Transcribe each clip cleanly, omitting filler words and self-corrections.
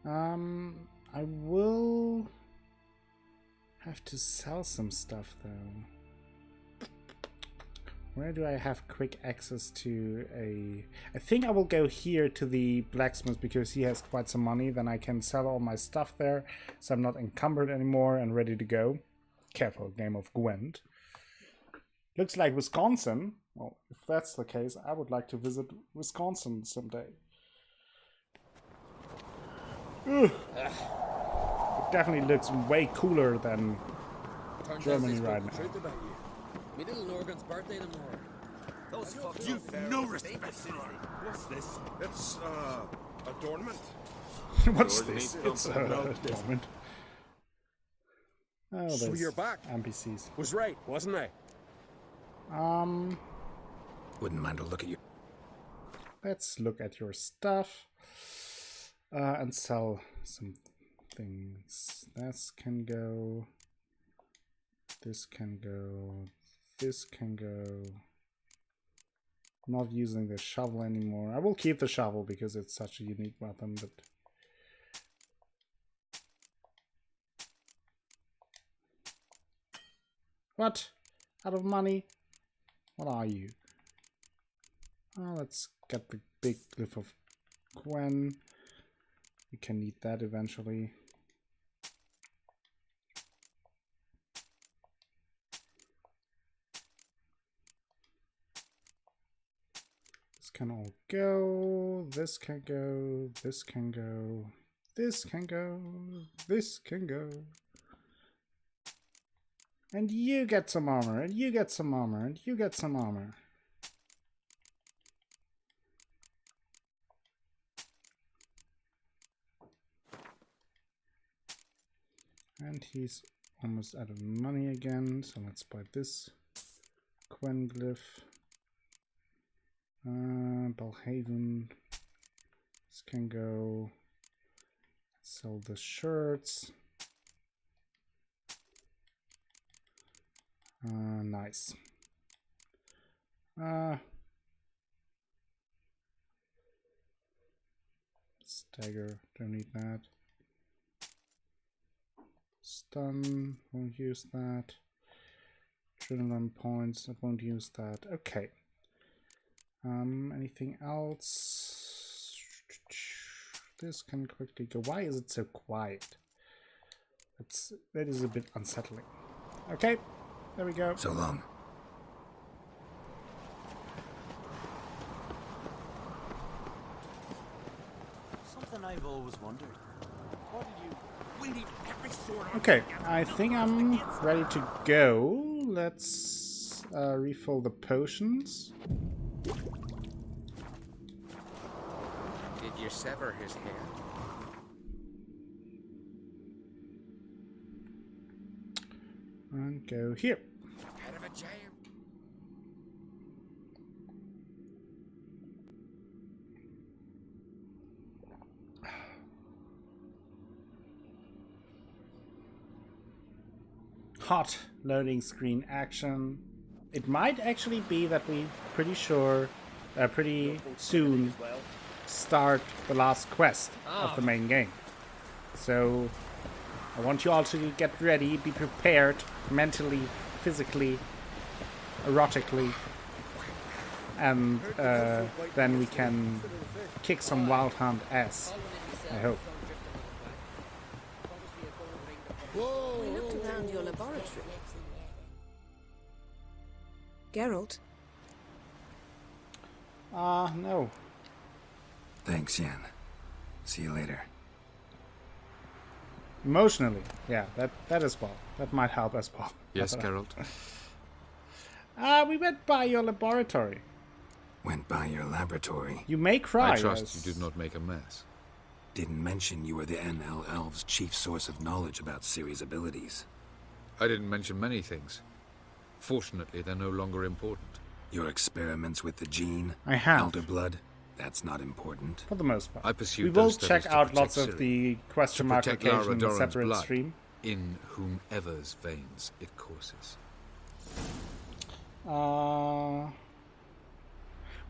I will have to sell some stuff though. Where do I have quick access to a... I think I will go here to the blacksmith because he has quite some money. Then I can sell all my stuff there, so I'm not encumbered anymore and ready to go. Careful, game of Gwent. Looks like Wisconsin. Well, if that's the case, I would like to visit Wisconsin someday. Ugh. It definitely looks way cooler than Germany right now. Me little Norgan's birthday tomorrow. Those fuckers. You've no respect for her. What's this? It's, adornment. What's this? It's adornment. Oh, So you're back. NPCs. Was right, wasn't I? Wouldn't mind a look at you. Let's look at your stuff and sell some things. This can go. This can go. This can go. I'm not using the shovel anymore. I will keep the shovel because it's such a unique weapon, but what? Out of money? What are you? Oh, let's get the big glyph of Gwen. We can need that eventually. This can all go. This can go. This can go. This can go. This can go. And you get some armor, and you get some armor, and you get some armor. And he's almost out of money again, so let's buy this Quen glyph. Belhaven. This can go. Sell the shirts. Nice. Stagger, don't need that. Stun, won't use that. Adrenaline points, I won't use that. Okay. Anything else? This can quickly go. Why is it so quiet? That is a bit unsettling. Okay, there we go. So long. Something I've always wondered. What did you... We need every sword on Okay, I think I'm ready to go. Let's refill the potions. Did you sever his head? And go here. Out of a jam. Hot loading screen action. It might actually be that we pretty soon start the last quest of the main game. So I want you all to get ready, be prepared mentally, physically, erotically, and then we can kick some Wild Hunt ass, I hope. We looked around your laboratory. Geralt? No. Thanks, Yen. See you later. Emotionally, yeah, that as well. That might help as well. Yes, Geralt? We went by your laboratory. Went by your laboratory. You may cry. I trust yes. you did not make a mess. Didn't mention you were the NL Elves' chief source of knowledge about Ciri's abilities. I didn't mention many things. Fortunately, they're no longer important. Your experiments with the gene, I have. Elder Blood, that's not important. For the most part. I pursued We will those studies check to out protect lots of Ciri, the question mark protect location Lara in a Dorren's separate blood, stream. in whomever's veins it courses.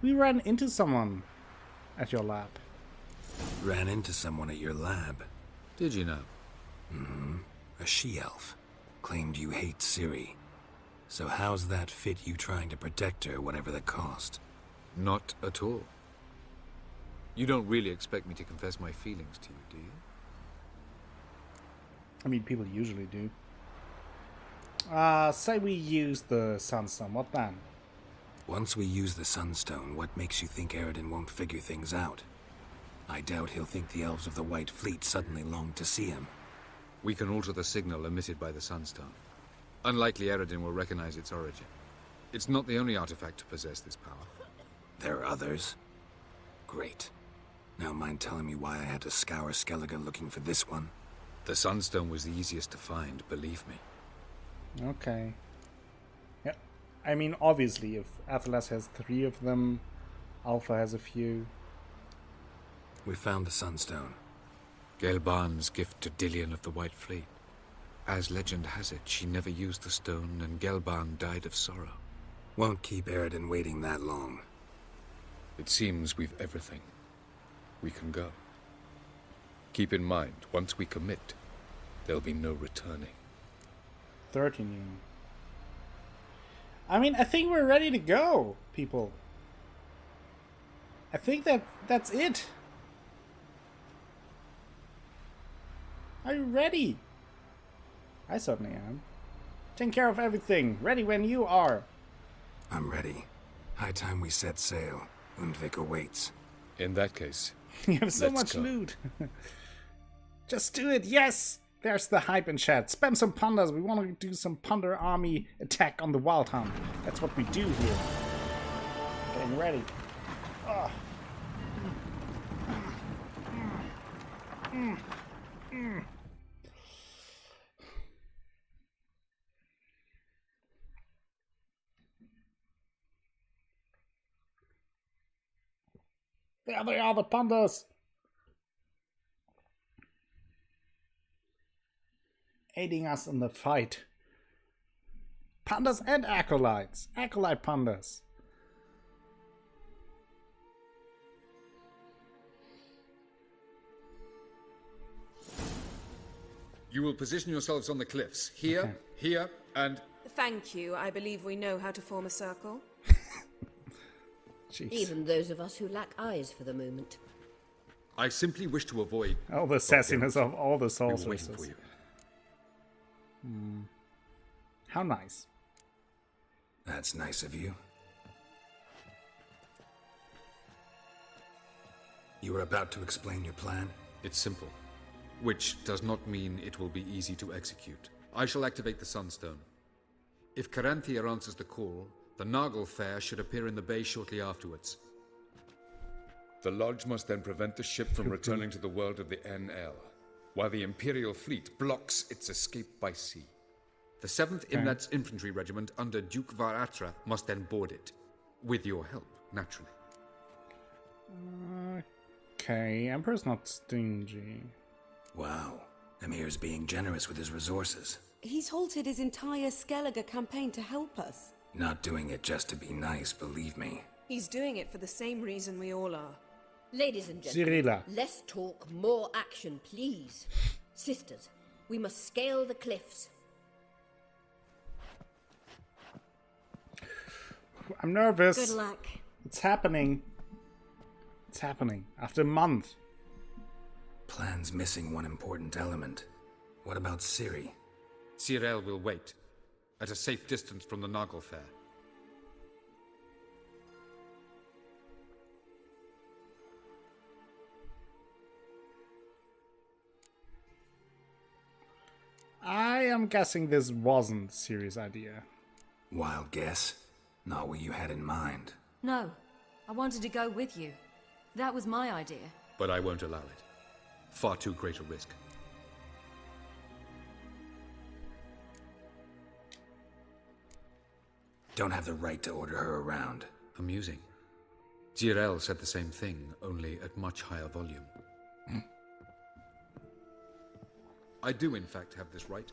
We ran into someone at your lab. Ran into someone at your lab. Did you know? A she-elf. Claimed you hate Ciri. So how's that fit you trying to protect her, whatever the cost? Not at all. You don't really expect me to confess my feelings to you, do you? I mean, people usually do. Say we use the Sunstone. What then? Once we use the Sunstone, what makes you think Eredin won't figure things out? I doubt he'll think the elves of the White Fleet suddenly long to see him. We can alter the signal emitted by the Sunstone. Unlikely Eredin will recognize its origin. It's not the only artifact to possess this power. There are others? Great. Now mind telling me why I had to scour Skellige looking for this one? The Sunstone was the easiest to find, believe me. Okay. Yeah. I mean, obviously, if Athelas has 3 of them, Alpha has a few. We found the Sunstone. Gelban's gift to Dillion of the White Fleet. As legend has it, she never used the stone, and Gelban died of sorrow. Won't keep Eredin waiting that long. It seems we've everything. We can go. Keep in mind, once we commit, there'll be no returning. 13 even. I mean, I think we're ready to go, people. I think that's it. Are you ready? I certainly am. Taking care of everything. Ready when you are. I'm ready. High time we set sail. Undvik awaits. In that case, You have so Let's much go. loot. Just do it, yes! There's the hype in chat. Spam some pandas. We want to do some panda army attack on the Wild Hunt. That's what we do here. Getting ready. Ah. There they are, the pandas! Aiding us in the fight. Pandas and acolytes. Acolyte pandas. you will position yourselves on the cliffs. Here, Okay. here, and... Thank you. I believe we know how to form a circle. Jeez. Even those of us who lack eyes for the moment. I simply wish to avoid... All the sassiness of all the We were waiting for sorceresses. you. How nice. That's nice of you. You were about to explain your plan? It's simple. Which does not mean it will be easy to execute. I shall activate the Sunstone. If Caranthia answers the call, the Nargle Fair should appear in the bay shortly afterwards. The Lodge must then prevent the ship from returning to the world of the NL, while the Imperial fleet blocks its escape by sea. The 7th Imlet's Infantry Regiment under Duke Varatra must then board it. With your help, naturally. Okay, Emperor's not stingy. Wow. Emir's being generous with his resources. He's halted his entire Skellige campaign to help us. Not doing it just to be nice, believe me. He's doing it for the same reason we all are. Ladies and gentlemen, Cyrilla. less talk, more action, please. Sisters, we must scale the cliffs. I'm nervous. Good luck. It's happening. It's happening. After a month. Plan's missing one important element. What about Ciri? Cyril will wait, at a safe distance from the Nargle Fair. I am guessing this wasn't Ciri's idea. Wild guess? Not what you had in mind. No, I wanted to go with you. That was my idea. But I won't allow it. Far too great a risk. Don't have the right to order her around. Amusing. Jirel said the same thing, only at much higher volume. I do, in fact, have this right.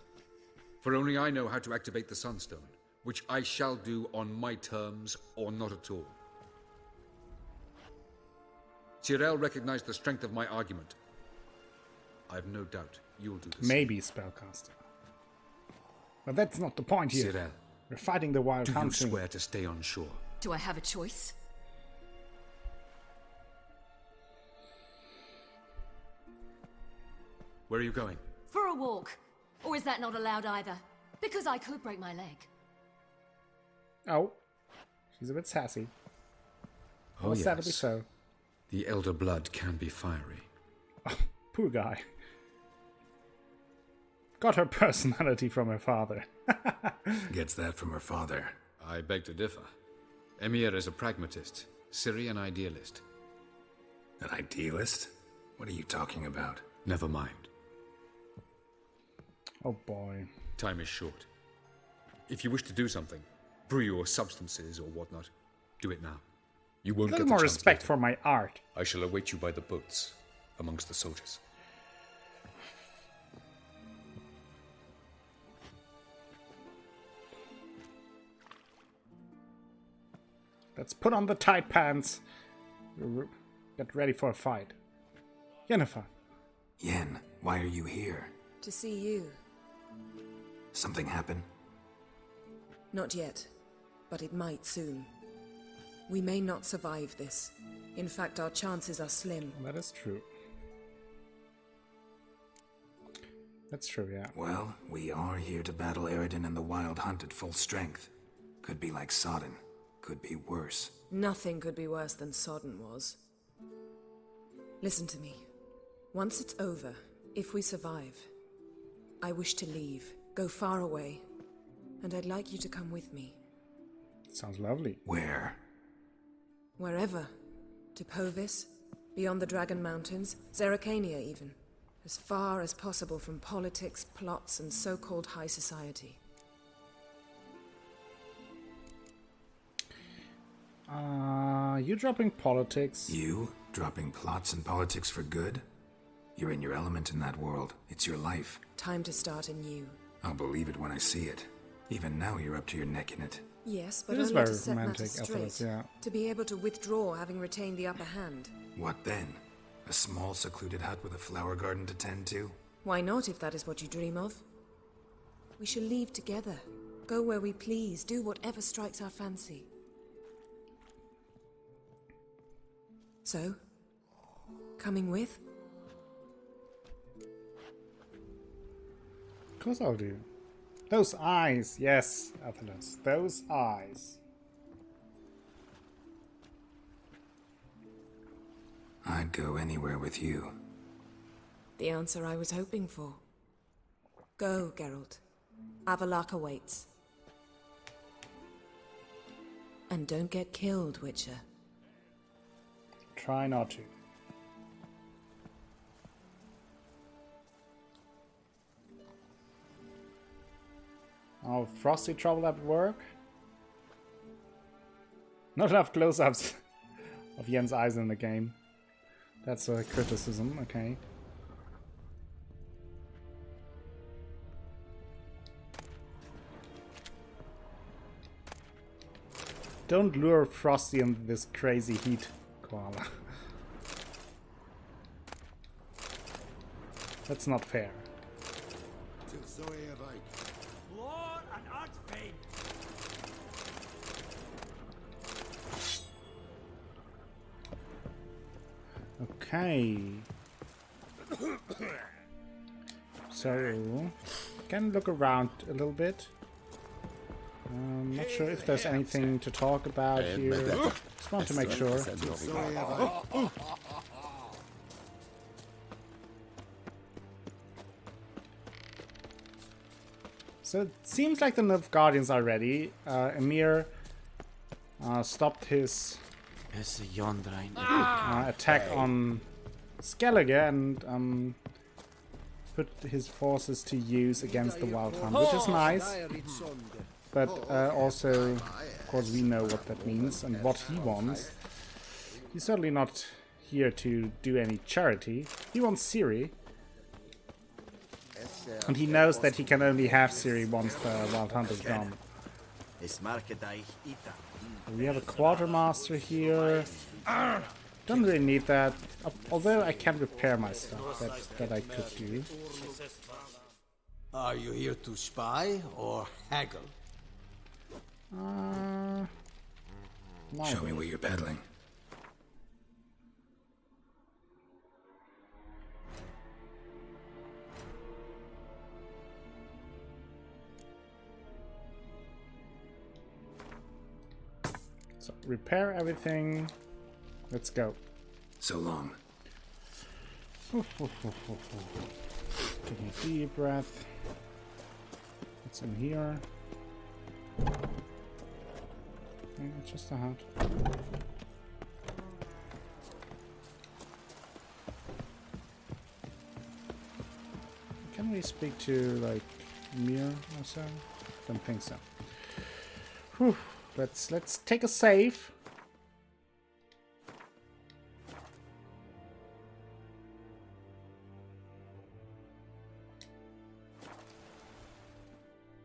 For only I know how to activate the Sunstone, which I shall do on my terms or not at all. Tyrell recognized the strength of my argument. I have no doubt you'll do the same. Maybe spellcaster. But that's not the point here. Tyrell, We're fighting the wild do you hunting. swear to stay on shore? Do I have a choice? Where are you going? For a walk. Or is that not allowed either? Because I could break my leg. Oh, she's a bit sassy. Oh, Sadly yes. so. The elder blood can be fiery. Poor guy. Got her personality from her father. Gets that from her father. I beg to differ. Emir is a pragmatist, Ciri an idealist. An idealist? What are you talking about? Never mind. Oh boy. Time is short. If you wish to do something, brew your substances or whatnot, do it now. You A won't little get the more chance respect later. for my art. I shall await you by the boats, amongst the soldiers. Let's put on the tight pants. Get ready for a fight. Yennefer. Yen, why are you here? To see you. Something happen? Not yet, but it might soon. We may not survive this. In fact, our chances are slim. That is true. That's true, yeah. Well, we are here to battle Eredin and the Wild Hunt at full strength. Could be like Sodden. Could be worse. Nothing could be worse than Sodden was. Listen to me. Once it's over, if we survive, I wish to leave, go far away, and I'd like you to come with me. Sounds lovely. Where? Wherever. To Povis, beyond the Dragon Mountains, Zerrikania even. As far as possible from politics, plots, and so-called high society. You dropping politics? You? Dropping plots and politics for good? You're in your element in that world. It's your life. Time to start anew. I'll believe it when I see it. Even now you're up to your neck in it. Yes, but It is only to very set romantic, matters Ethelred, straight. yeah. To be able to withdraw, having retained the upper hand. What then? A small secluded hut with a flower garden to tend to? Why not, if that is what you dream of? We shall leave together. Go where we please, do whatever strikes our fancy. So, coming with? Of course I'll do. Those eyes, yes, Athelos. Those eyes. I'd go anywhere with you. The answer I was hoping for. Go, Geralt. Avalok awaits. And don't get killed, Witcher. Try not to. Oh, frosty trouble at work? Not enough close-ups of Yen's eyes in the game. That's a criticism, okay. Don't lure Frosty in this crazy heat, Koala. That's not fair. Lord and Archfey. Okay. So, can look around a little bit. Not sure if there's anything to talk about here. Just want to make sure. So it seems like the Nilfgaardians are ready. Emir stopped his attack on Skellige and put his forces to use against the Wild Hunt, which is nice. But also, of course, we know what that means and what he wants. He's certainly not here to do any charity. He wants Ciri. And he knows that he can only have Ciri once the Wild Hunt is gone. We have a quartermaster here. Don't really need that. Although I can repair my stuff that I could do. Are you here to spy or haggle? Show me what you're peddling. So repair everything. Let's go. So long. Take a deep breath. What's in here? Just a hat. Can we speak to like Mir or so? Don't think so. Whew. Let's take a save.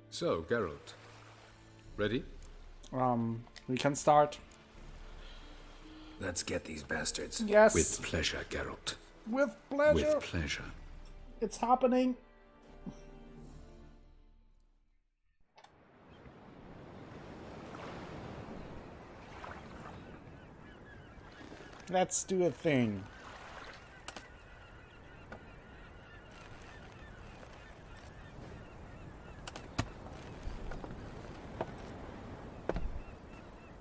So, Geralt. Ready? We can start. Let's get these bastards. Yes. With pleasure, Geralt. With pleasure. With pleasure. It's happening. Let's do a thing.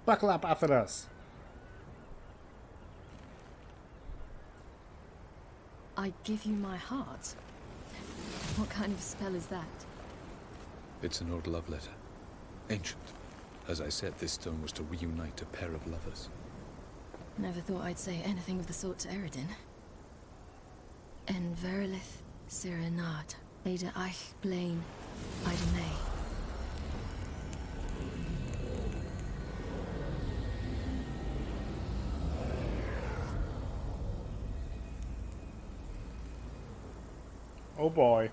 Buckle up after us. I give you my heart? What kind of spell is that? It's an old love letter. Ancient. As I said, this stone was to reunite a pair of lovers. Never thought I'd say anything of the sort to Eredin. En verilith Sirenad, Ada Eich Blaine, Ida May. Oh boy.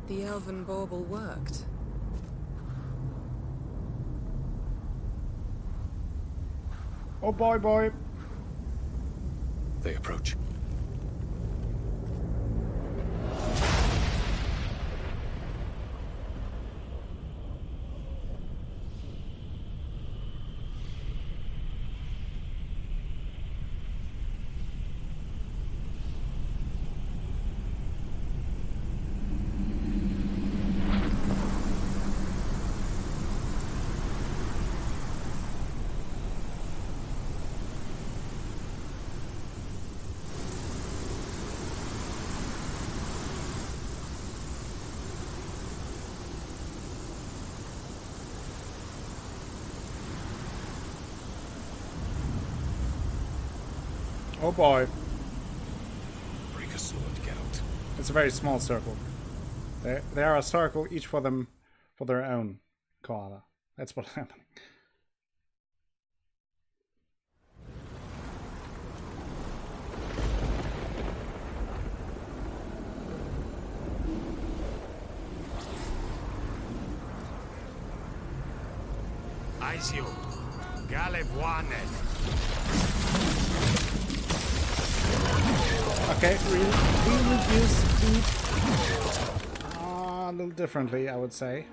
The elven bauble worked. Oh boy. They approach. Oh boy. Break a sword, Geralt. It's a very small circle. They are a circle, each for them, for their own koala. That's what's happening. Aizio, Galevuanet. Okay, we reduce speed a little differently, I would say.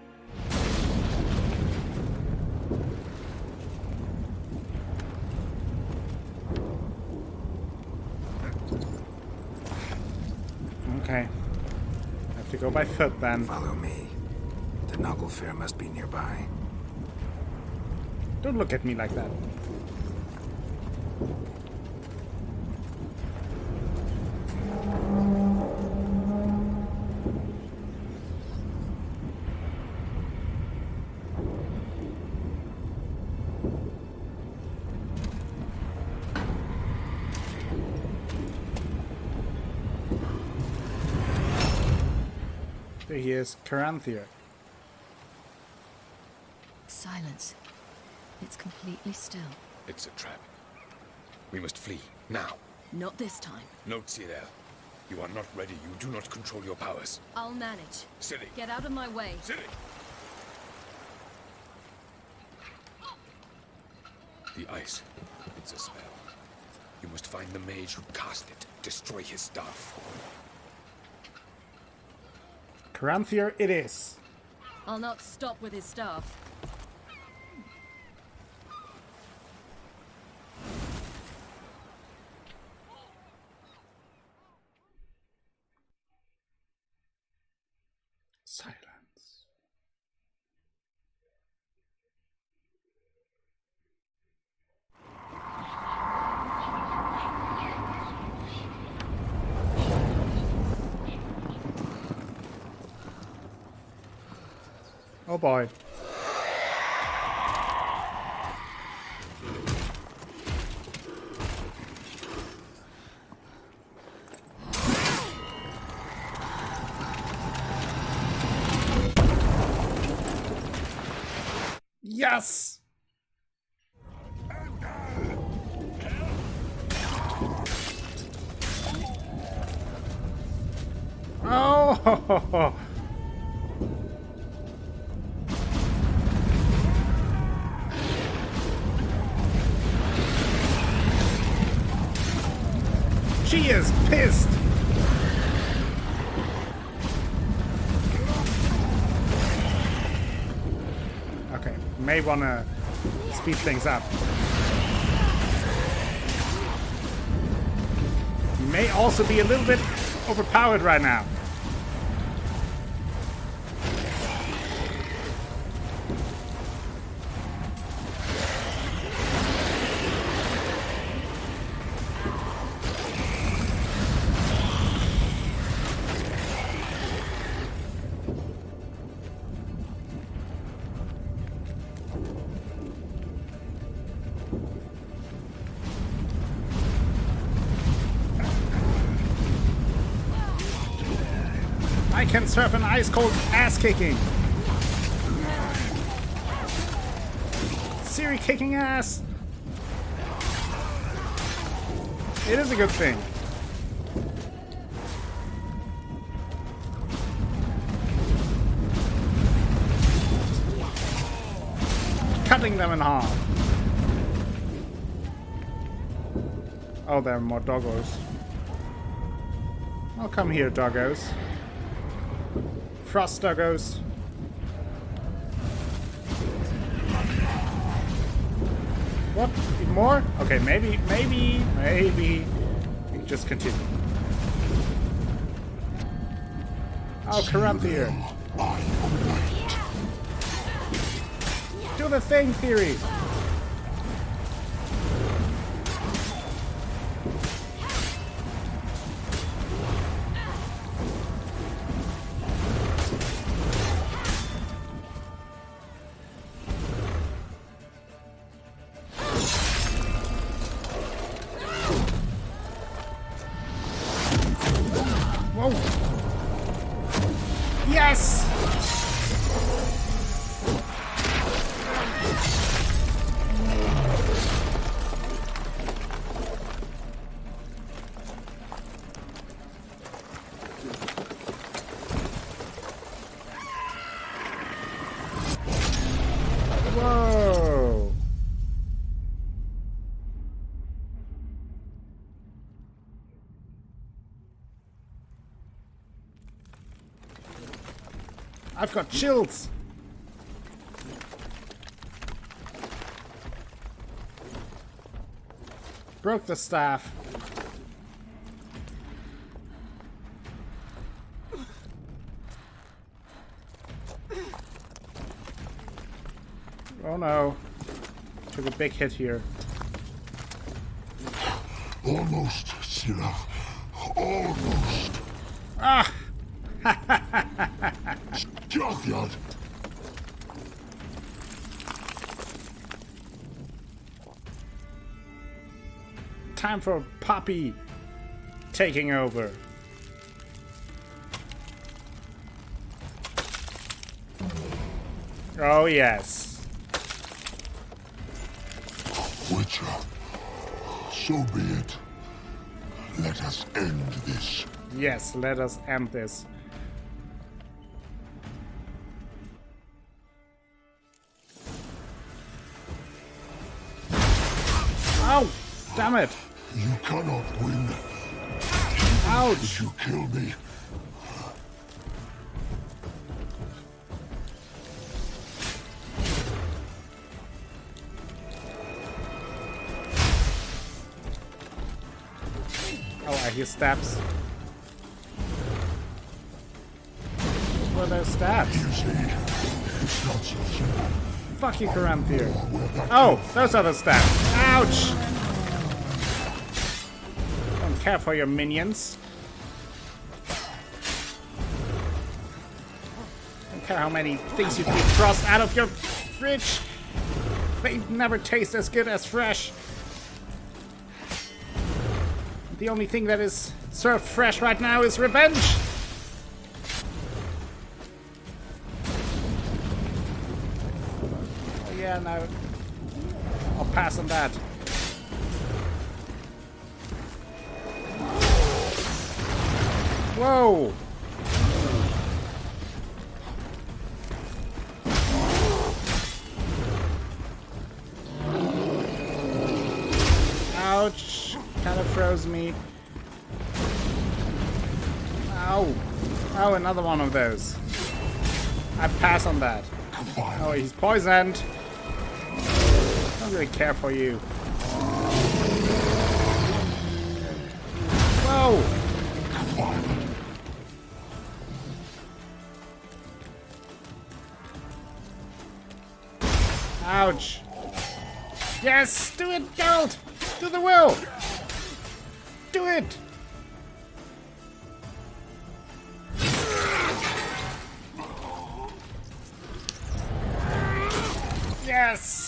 Okay. Have to go by foot then. Follow me. The Naglfar must be nearby. Don't look at me like that. There he is, Caranthir. Silence. It's completely still. It's a trap. We must flee, now. Not this time. Note, Cyril. You are not ready. You do not control your powers. I'll manage. Silly. Get out of my way. Silly. The ice. It's a spell. You must find the mage who cast it. Destroy his staff. Caranthier it is. I'll not stop with his staff. Silence. Oh boy. Yes! Oh! She is pissed! Okay, may wanna speed things up. You may also be a little bit overpowered right now. I can surf an ice cold ass kicking. Siri kicking ass. It is a good thing. Cutting them in half. Oh, there are more doggos. Oh, come here, doggos. Frost doggos. What? Even more? Okay, maybe we just continue. Oh, Caranthier. Do the thing, Theory. Whoa! Yes! Whoa! I've got chills. Broke the staff. Oh no. Took a big hit here. Almost, Scylla. Almost. Ah! Junkyard. Time for Poppy taking over. Oh yes. Witcher, so be it. Let us end this. Yes, let us end this. Ow! Damn it! You cannot win. Ouch! You kill me. Oh, I hear stabs. What are those stabs? You see, it's not so simple. Fuck you, Caranthir. Oh, those are the stabs. Ouch! Don't care for your minions. Don't care how many things you defrost out of your fridge. They never taste as good as fresh. The only thing that is served fresh right now is revenge. Oh yeah, no. I'll pass on that. Whoa! Ouch! Kind of froze me. Ow! Oh, another one of those. I pass on that. Oh, he's poisoned. I don't really care for you. Whoa! Ouch! Yes! Do it, Geralt! Do the will! Do it! Yes!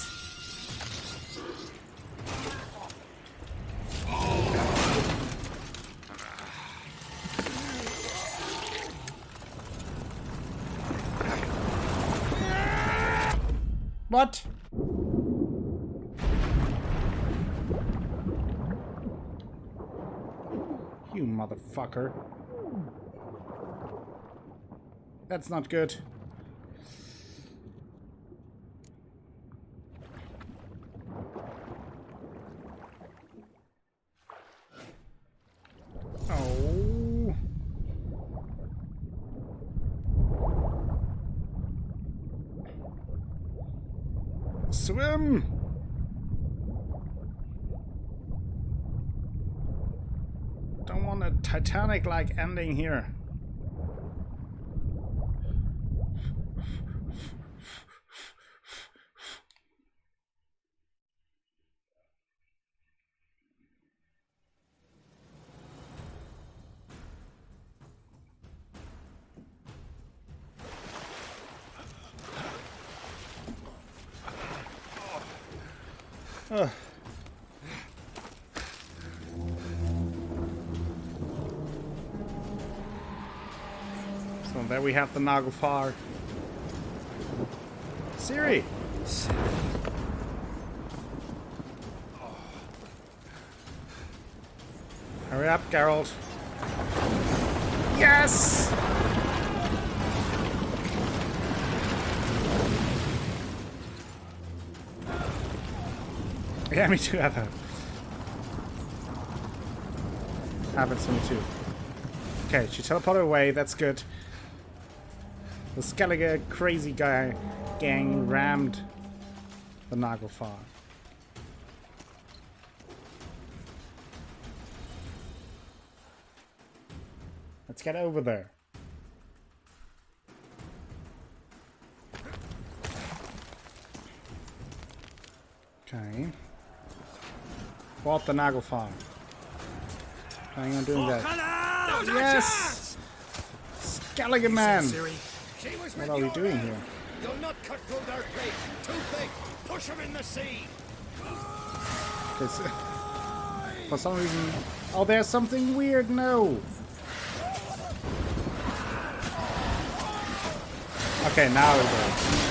What? You motherfucker. That's not good. Oh. Swim! Don't want a Titanic-like ending here. Ugh. So there we have the Naglfar. Ciri! Hurry up, Geralt. Yes! Yeah, me too, Heather. Happens to me too. Okay, she teleported away, that's good. The Skellige crazy guy gang rammed the Naglfar. Let's get over there. Okay. Fought the Naglfar. Planning on doing that. Yes! Skellige man! What are we doing here? You'll not cut through their plate. Too big. Push them in the sea. Okay, so for some reason... Oh, there's something weird. No! Okay, now it works.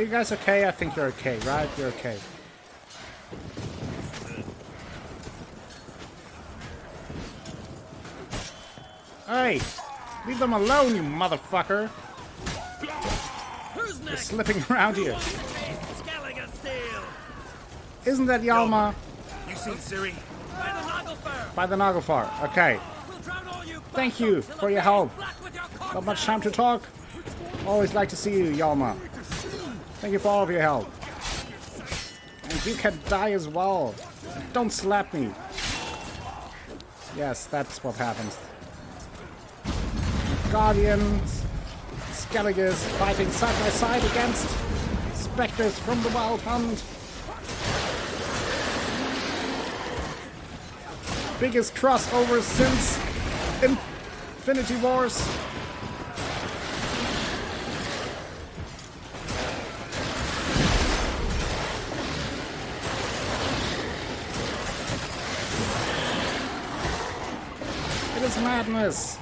you guys okay? I think you're okay, right? You're okay. Hey! Leave them alone, you motherfucker! They're slipping around here. Isn't that Yalma? You seen Ciri? By the Naglfar. Okay. Thank you for your help. Not much time to talk. Always like to see you, Yalma. Thank you for all of your help. And you can die as well. Don't slap me. Yes, that's what happens. Guardians, Skelliges fighting side by side against specters from the Wild Hunt. Biggest crossover since Infinity Wars. It is madness.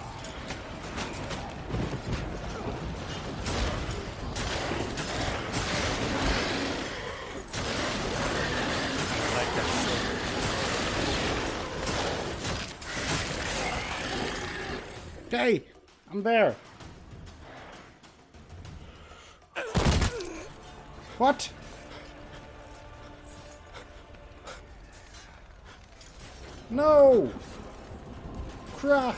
Okay, I'm there. What? No! Krach!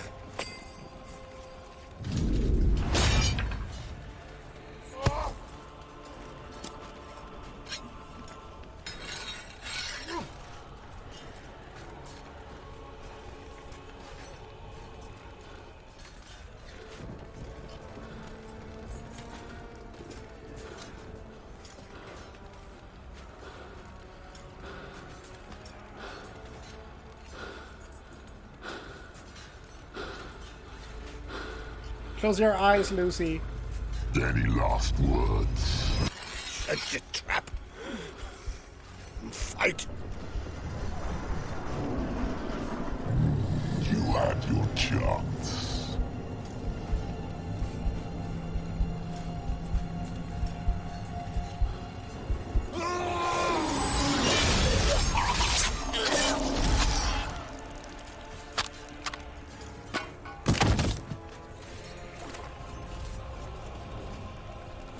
Close your eyes, Lucy. Any last words? Shut your trap. Fight. You had your chance.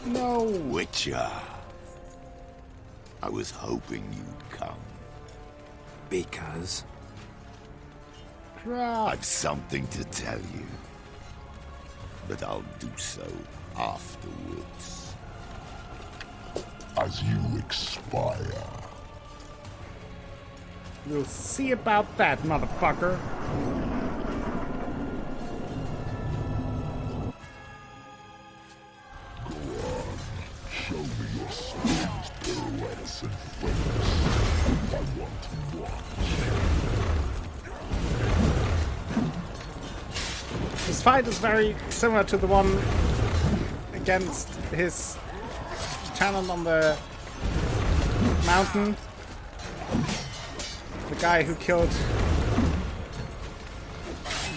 No. Witcher. I was hoping you'd come. Because? Krach. I've something to tell you. But I'll do so afterwards. As you expire. We'll see about that, motherfucker. Show me your skills, pirouettes and flips. I want to watch. This fight is very similar to the one against his lieutenant on the mountain. The guy who killed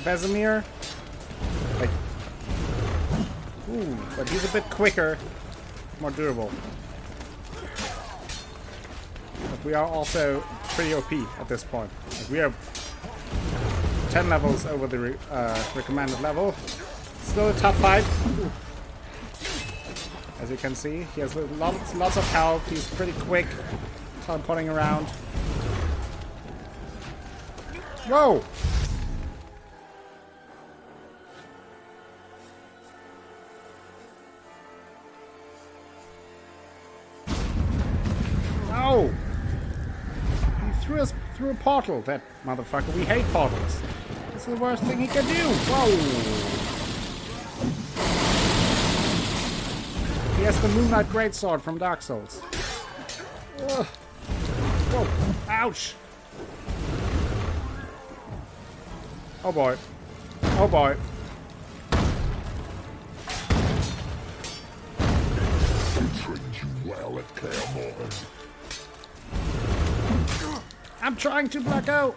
Vesemir. Like, ooh, but he's a bit quicker, more durable. But we are also pretty OP at this point. Like, we are 10 levels over the recommended level. Still a tough fight. Ooh. As you can see, he has lots of health. He's pretty quick, teleporting around. Whoa! No! He threw us through a portal, that motherfucker. We hate portals. This is the worst thing he can do. Whoa! He has the Moonlight Greatsword from Dark Souls. Ugh. Whoa! Ouch! Oh boy. Oh boy. I trained you well at Kaer Morhen. I'm trying to black out.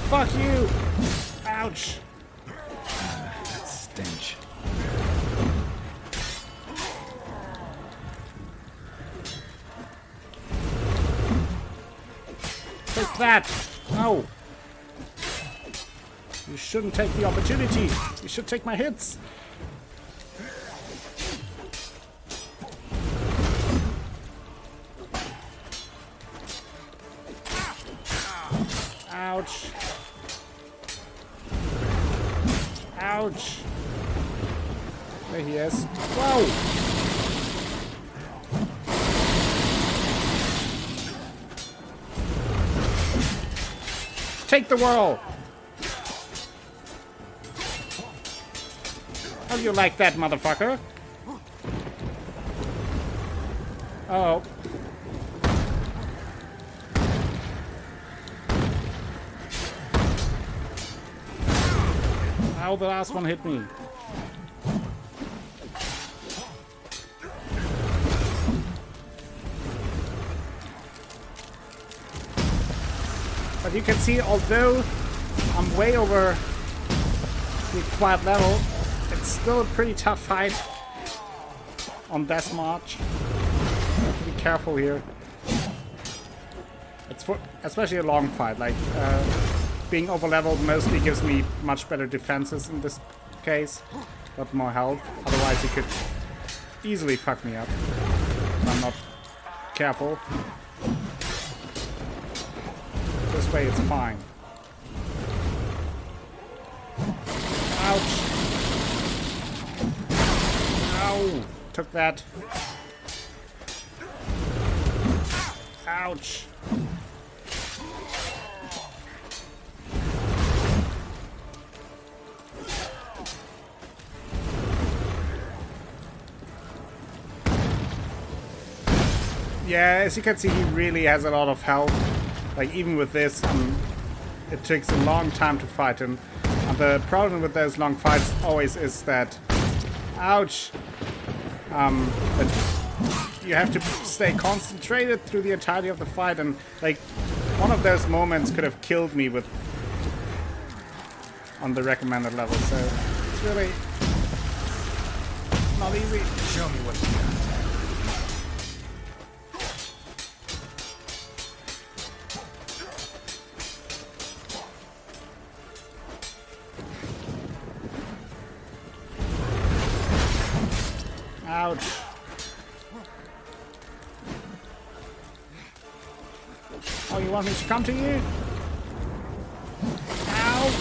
Fuck you! Ouch! That stench. Take that! No! You shouldn't take the opportunity. You should take my hits. Ouch. Ouch. There he is. Whoa! Take the whirl! How do you like that, motherfucker? Oh. Ow, the last one hit me. But you can see, although I'm way over the required level, it's still a pretty tough fight on Death March. Have to be careful here. It's for especially a long fight. Like being over leveled mostly gives me much better defenses in this case, but more health. Otherwise, he could easily fuck me up if I'm not careful. This way, it's fine. Ouch! Ow! Took that. Ouch! Yeah, as you can see, he really has a lot of health. Like, even with this, it takes a long time to fight him. And the problem with those long fights always is that... Ouch! That you have to stay concentrated through the entirety of the fight, and, like, one of those moments could have killed me with... on the recommended level, so it's really... not easy. Show me what you got. Ouch. Oh, you want me to come to you? Ow!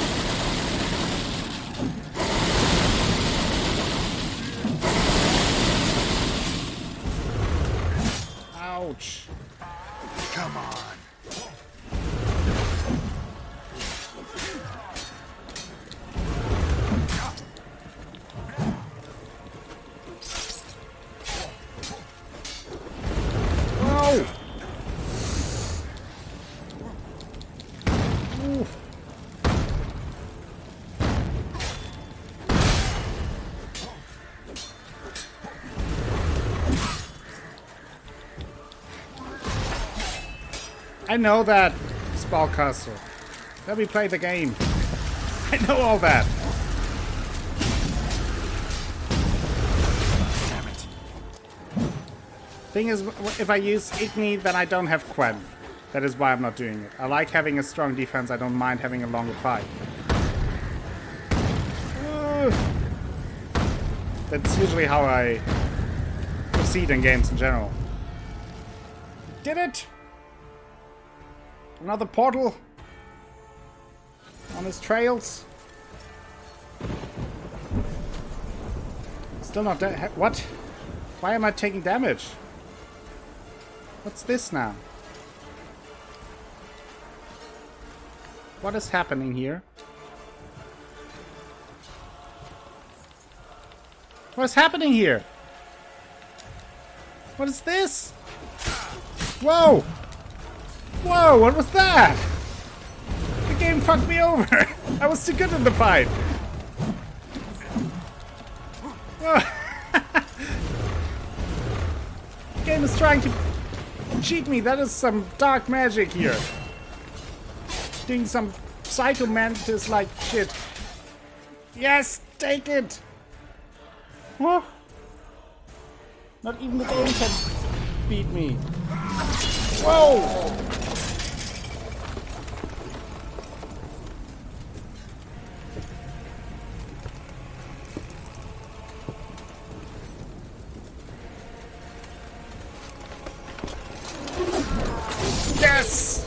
Ouch. Come on. I know that, Spellcaster. Let me play the game. I know all that. Damn it. Thing is, if I use Igni, then I don't have Quen. That is why I'm not doing it. I like having a strong defense. I don't mind having a longer fight. That's usually how I proceed in games in general. Did it! Another portal on his trails. Still not dead. What? Why am I taking damage? What's this now? What is happening here? What is happening here? What is this? Whoa! Whoa, what was that? The game fucked me over. I was too good in the fight. The game is trying to cheat me. That is some dark magic here. Doing some Psycho Mantis like shit. Yes, take it! Oh. Not even the game can beat me. Whoa! Yes!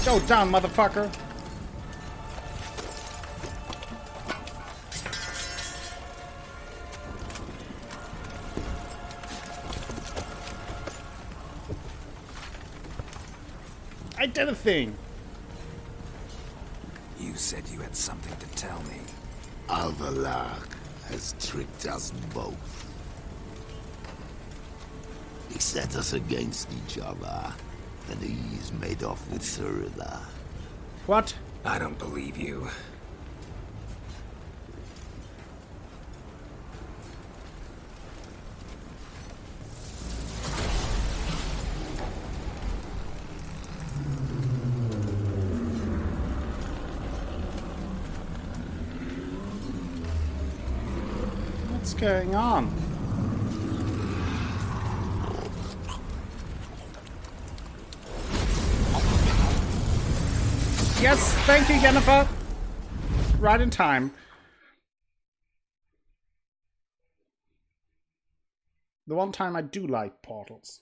Go down, motherfucker! I did a thing! You said you had something to tell me. Avalar has tricked us both. He set us against each other, and he's made off with Cyrilla. What? I don't believe you. What's going on? Yes, thank you, Jennifer. Right in time. The one time I do like portals.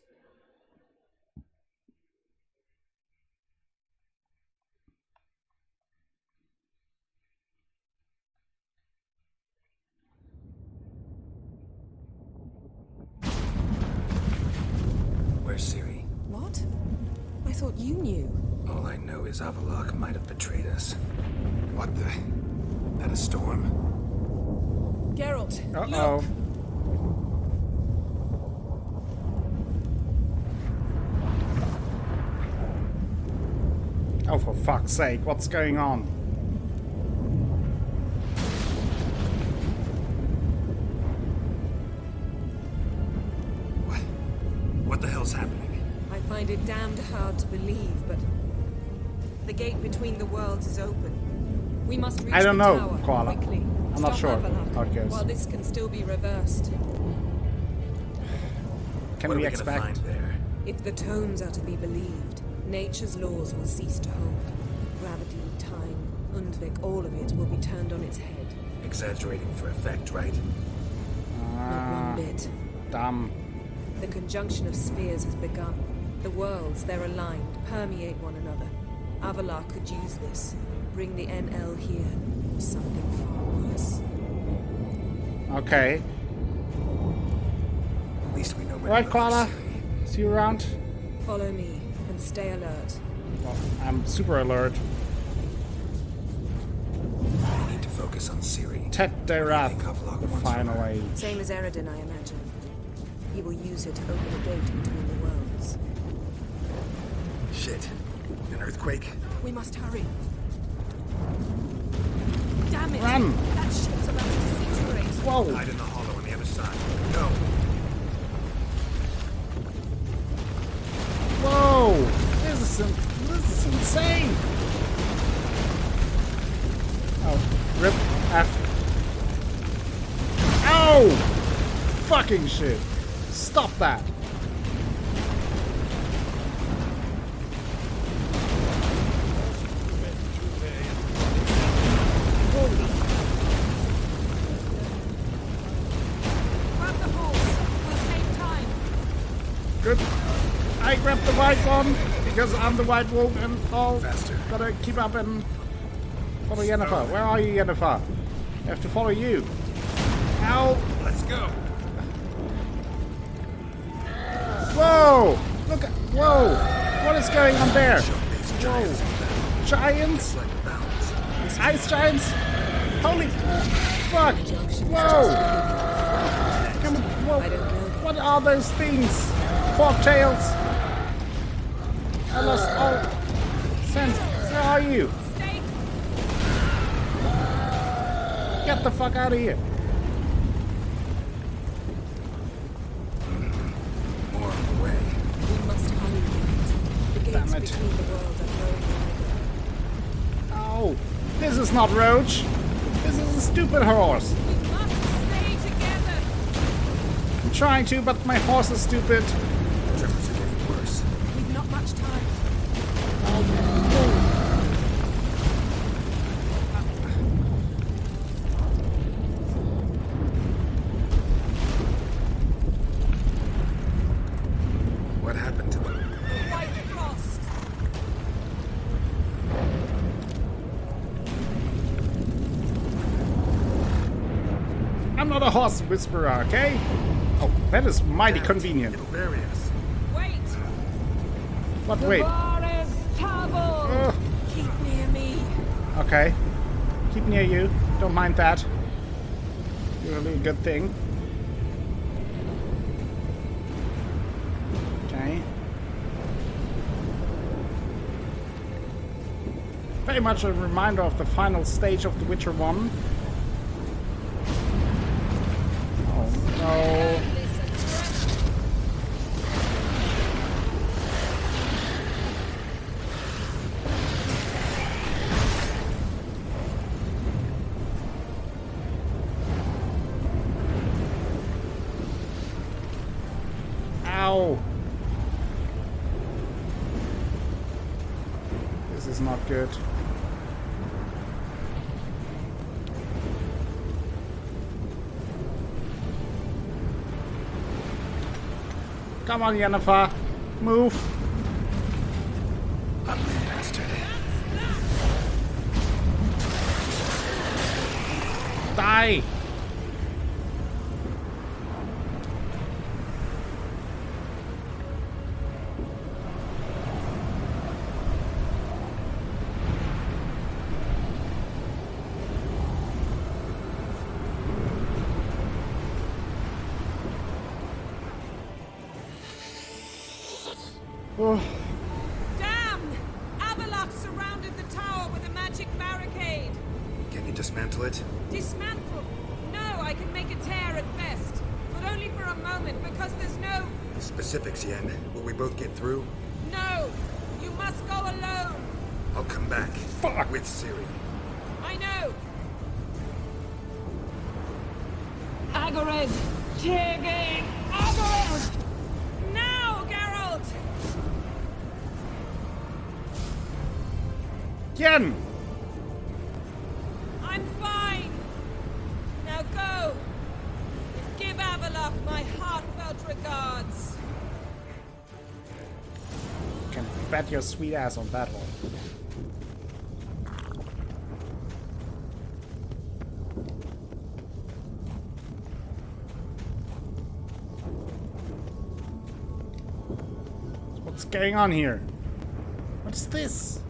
Where's Ciri? What? I thought you knew. All I know is Avallac'h might have betrayed us. What the? That a storm? Geralt, Uh-oh. look! Oh, for fuck's sake, what's going on? What the hell's happening? I find it damned hard to believe, but the gate between the worlds is open. We must reach I don't the know, tower Koala. quickly. I'm not Stop sure Avallac'h, how it goes. while this can still be reversed. Can What are we we expect? gonna find there? If the tomes are to be believed, nature's laws will cease to hold. Gravity, time, Undvik, all of it will be turned on its head. Exaggerating for effect, right? Not one bit. Damn. The conjunction of spheres has begun. The worlds, they're aligned, permeate one another. Avallac'h could use this. Bring the NL here, or something far worse. Okay. At least we know where Right, to look for Koala. Ciri. See you around. Follow me, and stay alert. Well, I'm super alert. We need to focus on Ciri. Tet de Rath. think Avallac'h wants from her? Finally. Same as Eredin, I imagine. He will use it to open a gate between the worlds. Shit. An earthquake? We must hurry. Damn it! Run! That ship's about to disintegrate. Whoa! Hide in the hollow on the other side. Go! Whoa! This is insane! Oh, rip F. Ow! Fucking shit! Stop that! Grab the horse. We'll save time. Good. I grabbed the white one because I'm the white wolf and all. Faster. Gotta keep up and follow Yennefer. Where are you, Yennefer? I have to follow you. Ow! Let's go! Whoa! Look at. Whoa! What is going on there? Whoa! Giants? Ice giants? Holy fuck! Whoa! Come on, whoa! What are those things? Fork tails? I lost all sense. Where are you? Stay. Get the fuck out of here! More on the way. We must hurry. The gates Damn it. between the worlds are growing wider. Oh, this is not Roach. This is a stupid horse. We must stay together. I'm trying to, but my horse is stupid. Tremors are getting worse. We've not much time. What happened to them? The White Frost. I'm not a horse whisperer, okay? Oh, that is mighty convenient. It'll bury us. Wait. But wait. Ugh. Keep near me. Okay. Keep near you. Don't mind that. You're a little good thing. Okay. Very much a reminder of the final stage of The Witcher 1. Oh no. Ow. This is not good. Come on, Yennefer. Move. Ugly bastard. Die. Oh. Damn! Avalok surrounded the tower with a magic barricade. Can you dismantle it? Dismantle? No, I can make a tear at best. But only for a moment, because there's no... Specifics, Yen. Will we both get through? No! You must go alone! I'll come back. Fuck. With Ciri. I know! Agared! Tiggy! Agared! Now, Geralt! Yen! I'm fine! Now go! Give Avalok my heartfelt regards! Can bet your sweet ass on that one. What's going on here? What is this?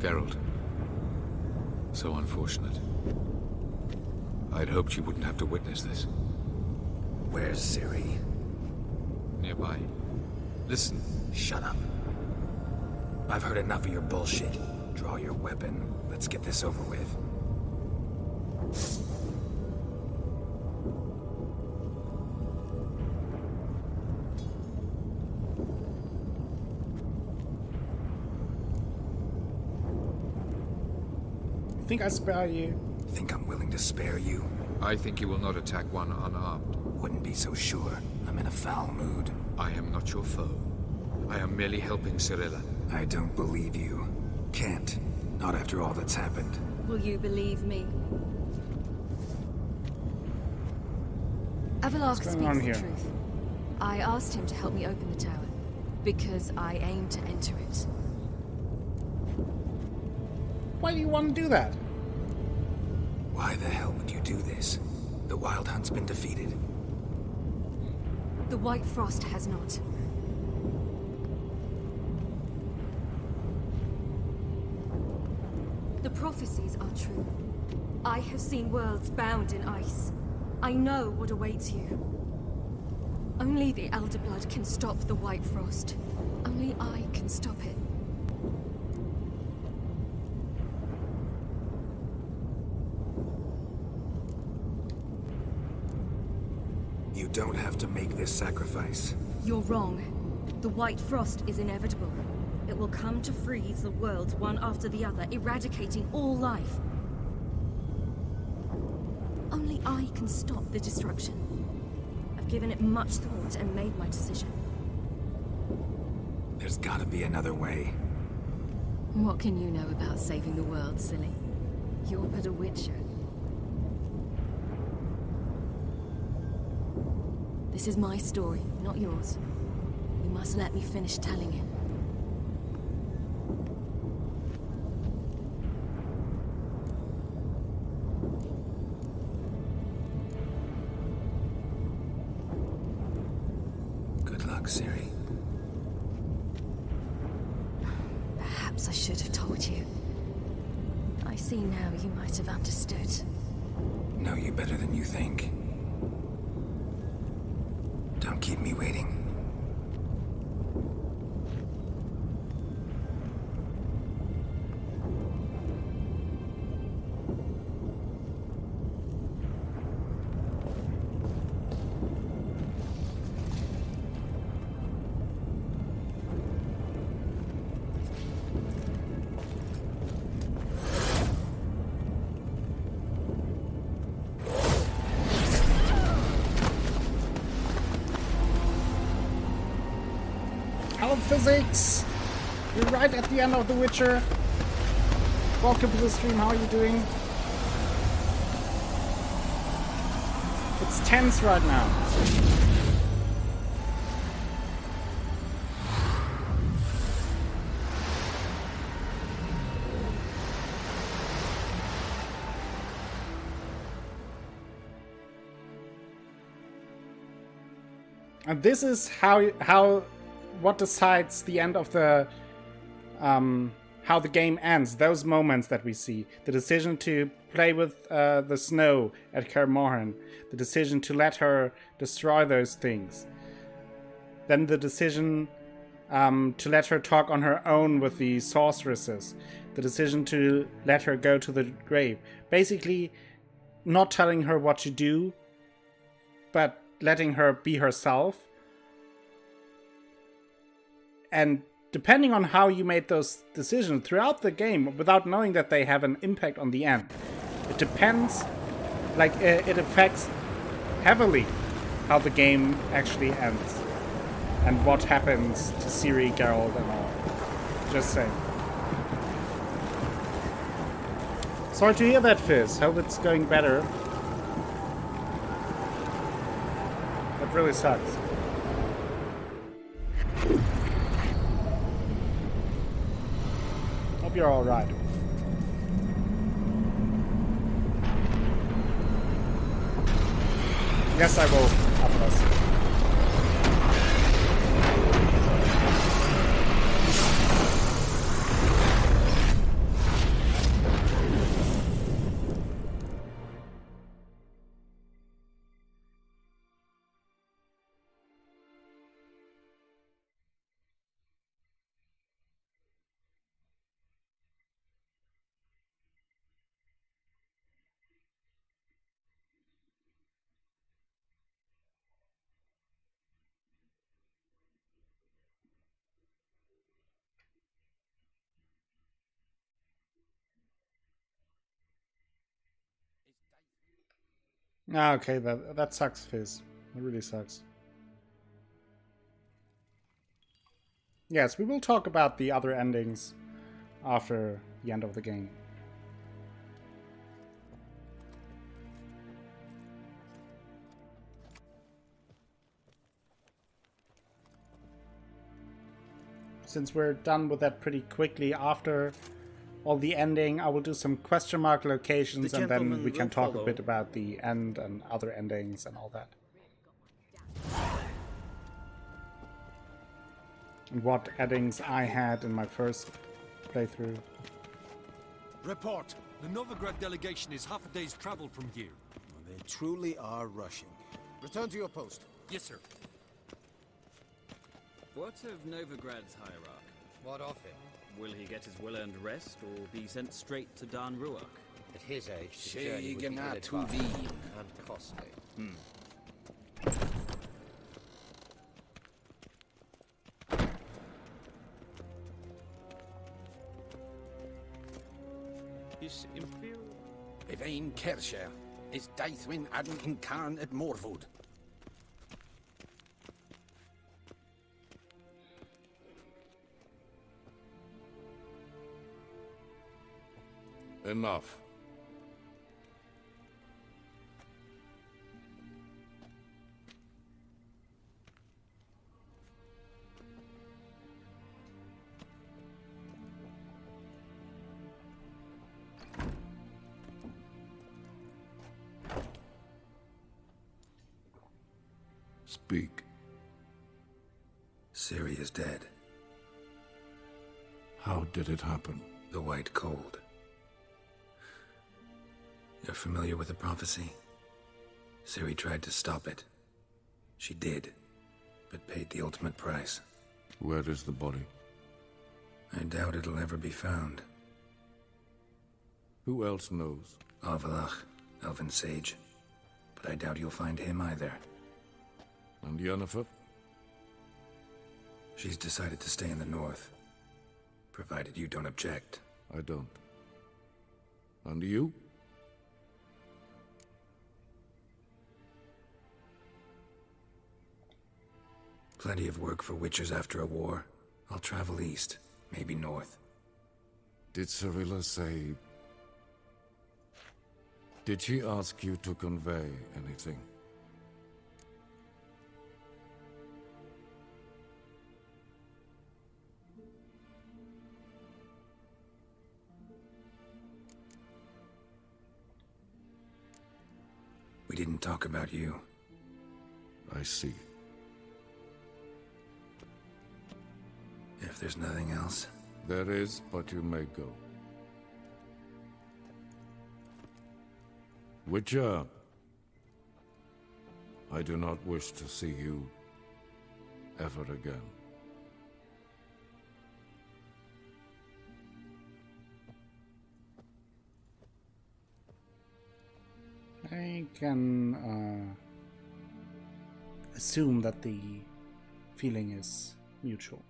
Geralt. So unfortunate. I'd hoped you wouldn't have to witness this. Where's Ciri? Nearby. Listen. Shut up. I've heard enough of your bullshit. Draw your weapon. Let's get this over with. Think I spare you? Think I'm willing to spare you? I think you will not attack one unarmed. Wouldn't be so sure. I'm in a foul mood. I am not your foe. I am merely helping Cirilla. I don't believe you. Can't. Not after all that's happened. Will you believe me? Avalok What's going on speaks the here? truth. I asked him to help me open the tower, because I aim to enter it. Why do you want to do that? Why the hell would you do this? The Wild Hunt's been defeated. The White Frost has not. The prophecies are true. I have seen worlds bound in ice. I know what awaits you. Only the Elder Blood can stop the White Frost. Only I can stop it. You don't have to make this sacrifice. You're wrong. The White Frost is inevitable. It will come to freeze the worlds one after the other, eradicating all life. Only I can stop the destruction. I've given it much thought and made my decision. There's gotta be another way. What can you know about saving the world, silly? You're but a witcher. This is my story, not yours. You must let me finish telling it. Good luck, Ciri. Perhaps I should have told you. I see now you might have understood. Know you better than you think. Don't keep me waiting. Hello, physics! You're right at the end of The Witcher. Welcome to the stream, how are you doing? It's tense right now. And this is what decides the end of the how the game ends. Those moments that we see, the decision to play with the snow at Kaer Morhen, the decision to let her destroy those things, then the decision to let her talk on her own with the sorceresses, the decision to let her go to the grave, basically not telling her what to do, but letting her be herself. And depending on how you made those decisions throughout the game, without knowing that they have an impact on the end, it depends, like it affects heavily how the game actually ends and what happens to Ciri, Geralt, and all. Just saying. Sorry to hear that, Fizz. Hope it's going better. That really sucks. Hope you're alright. Yes, I will, Atlas. Ah, okay, that sucks, Fizz. It really sucks. Yes, we will talk about the other endings after the end of the game. Since we're done with that pretty quickly after all the ending, I will do some question mark locations and then we can talk a bit about the end and other endings and all that. And what endings I had in my first playthrough. Report! The Novigrad delegation is half a day's travel from here. They truly are rushing. Return to your post. Yes, sir. What of Novigrad's hierarch? What of him? Will he get his well-earned rest, or be sent straight to Dan Ruach? At his age, the journey would be Shegana ill-advised Tuvin. and costly. His Imperial... Evain Kersher is Daithwin Adden in Khan at Morwood. Enough. Speak. Ciri is dead. How did it happen? The White Cold. You're familiar with the prophecy? Ciri tried to stop it. She did, but paid the ultimate price. Where is the body? I doubt it'll ever be found. Who else knows? Avallac'h, Elven Sage. But I doubt you'll find him either. And Yennefer? She's decided to stay in the north. Provided you don't object. I don't. And you? Plenty of work for witchers after a war. I'll travel east, maybe north. Did Cirilla say... Did she ask you to convey anything? We didn't talk about you. I see. If there's nothing else... There is, but you may go. Witcher, I do not wish to see you ever again. I can assume that the feeling is mutual.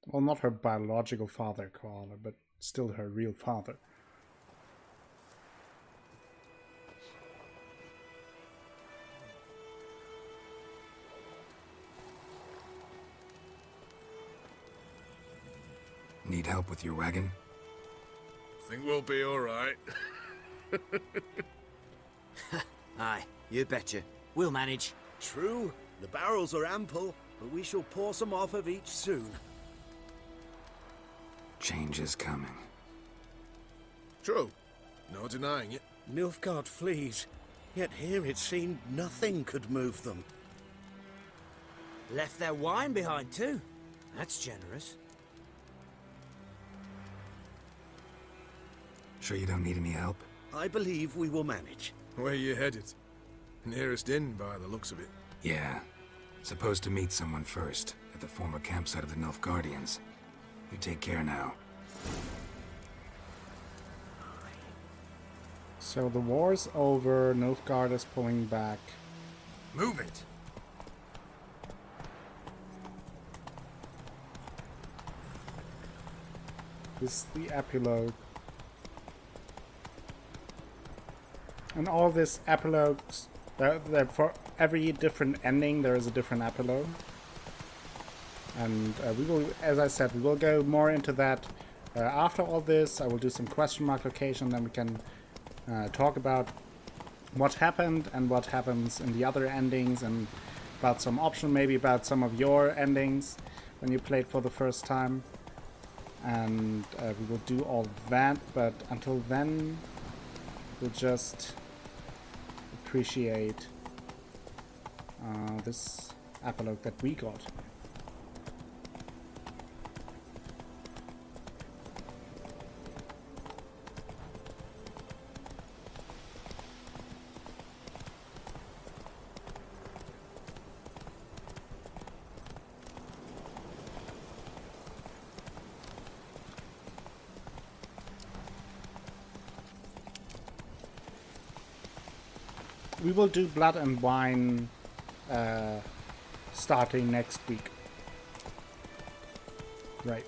Well, not her biological father, Koala, but still her real father. Need help with your wagon? Think we'll be all right. Aye, you betcha. We'll manage. True. The barrels are ample, but we shall pour some off of each soon. Change is coming. True. No denying it. Nilfgaard flees, yet here it seemed nothing could move them. Left their wine behind too. That's generous. Sure you don't need any help? I believe we will manage. Where you headed? Nearest inn by the looks of it. Yeah. Supposed to meet someone first, at the former campsite of the Nilfgaardians. You take care now. So the war's over, Nilfgaard is pulling back. Move it! This is the epilogue. And all this epilogues, for every different ending there is a different epilogue. And we will, as I said, we will go more into that after all this. I will do some question mark location, then we can talk about what happened and what happens in the other endings, and about some option, maybe about some of your endings when you played for the first time. and we will do all that, but until then we'll just appreciate this epilogue that we got. We will do Blood and Wine starting next week. Right.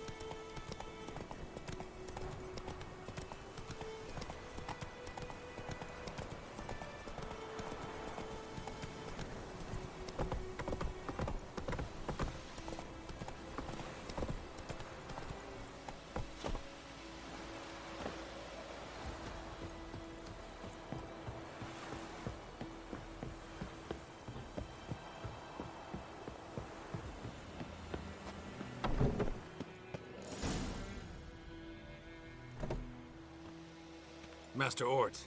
Master Ort.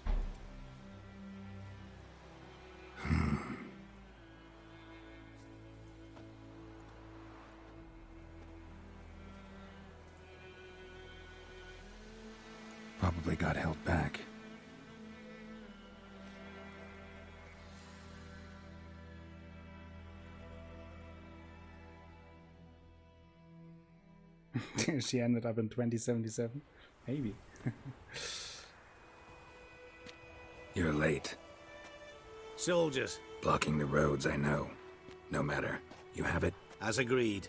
Probably got held back. She ended up in 2077. Maybe. You're late. Soldiers. Blocking the roads, I know. No matter. You have it? As agreed.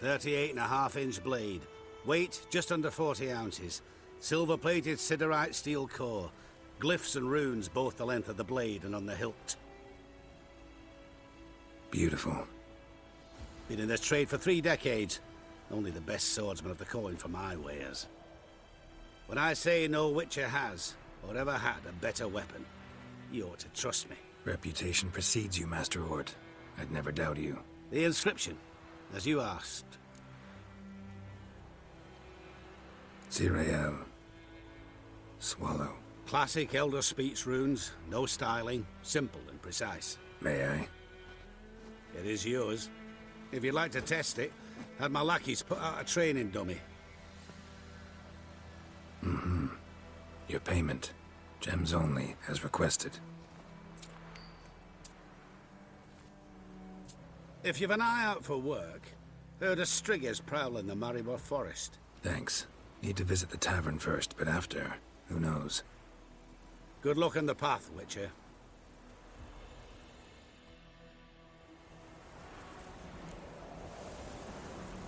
38.5-inch blade. Weight just under 40 ounces. Silver-plated siderite steel core. Glyphs and runes both the length of the blade and on the hilt. Beautiful. Been in this trade for 3 decades. Only the best swordsman of the coin for my wares. When I say no Witcher has, or ever had, a better weapon, you ought to trust me. Reputation precedes you, Master Ort. I'd never doubt you. The inscription, as you asked. Zirael. Swallow. Classic Elder Speech runes, no styling, simple and precise. May I? It is yours. If you'd like to test it, had my lackeys put out a training dummy. Mm-hmm. Your payment. Gems only, as requested. If you've an eye out for work, heard of Striggers prowling the Maribor Forest. Thanks. Need to visit the tavern first, but after, who knows? Good luck on the path, Witcher.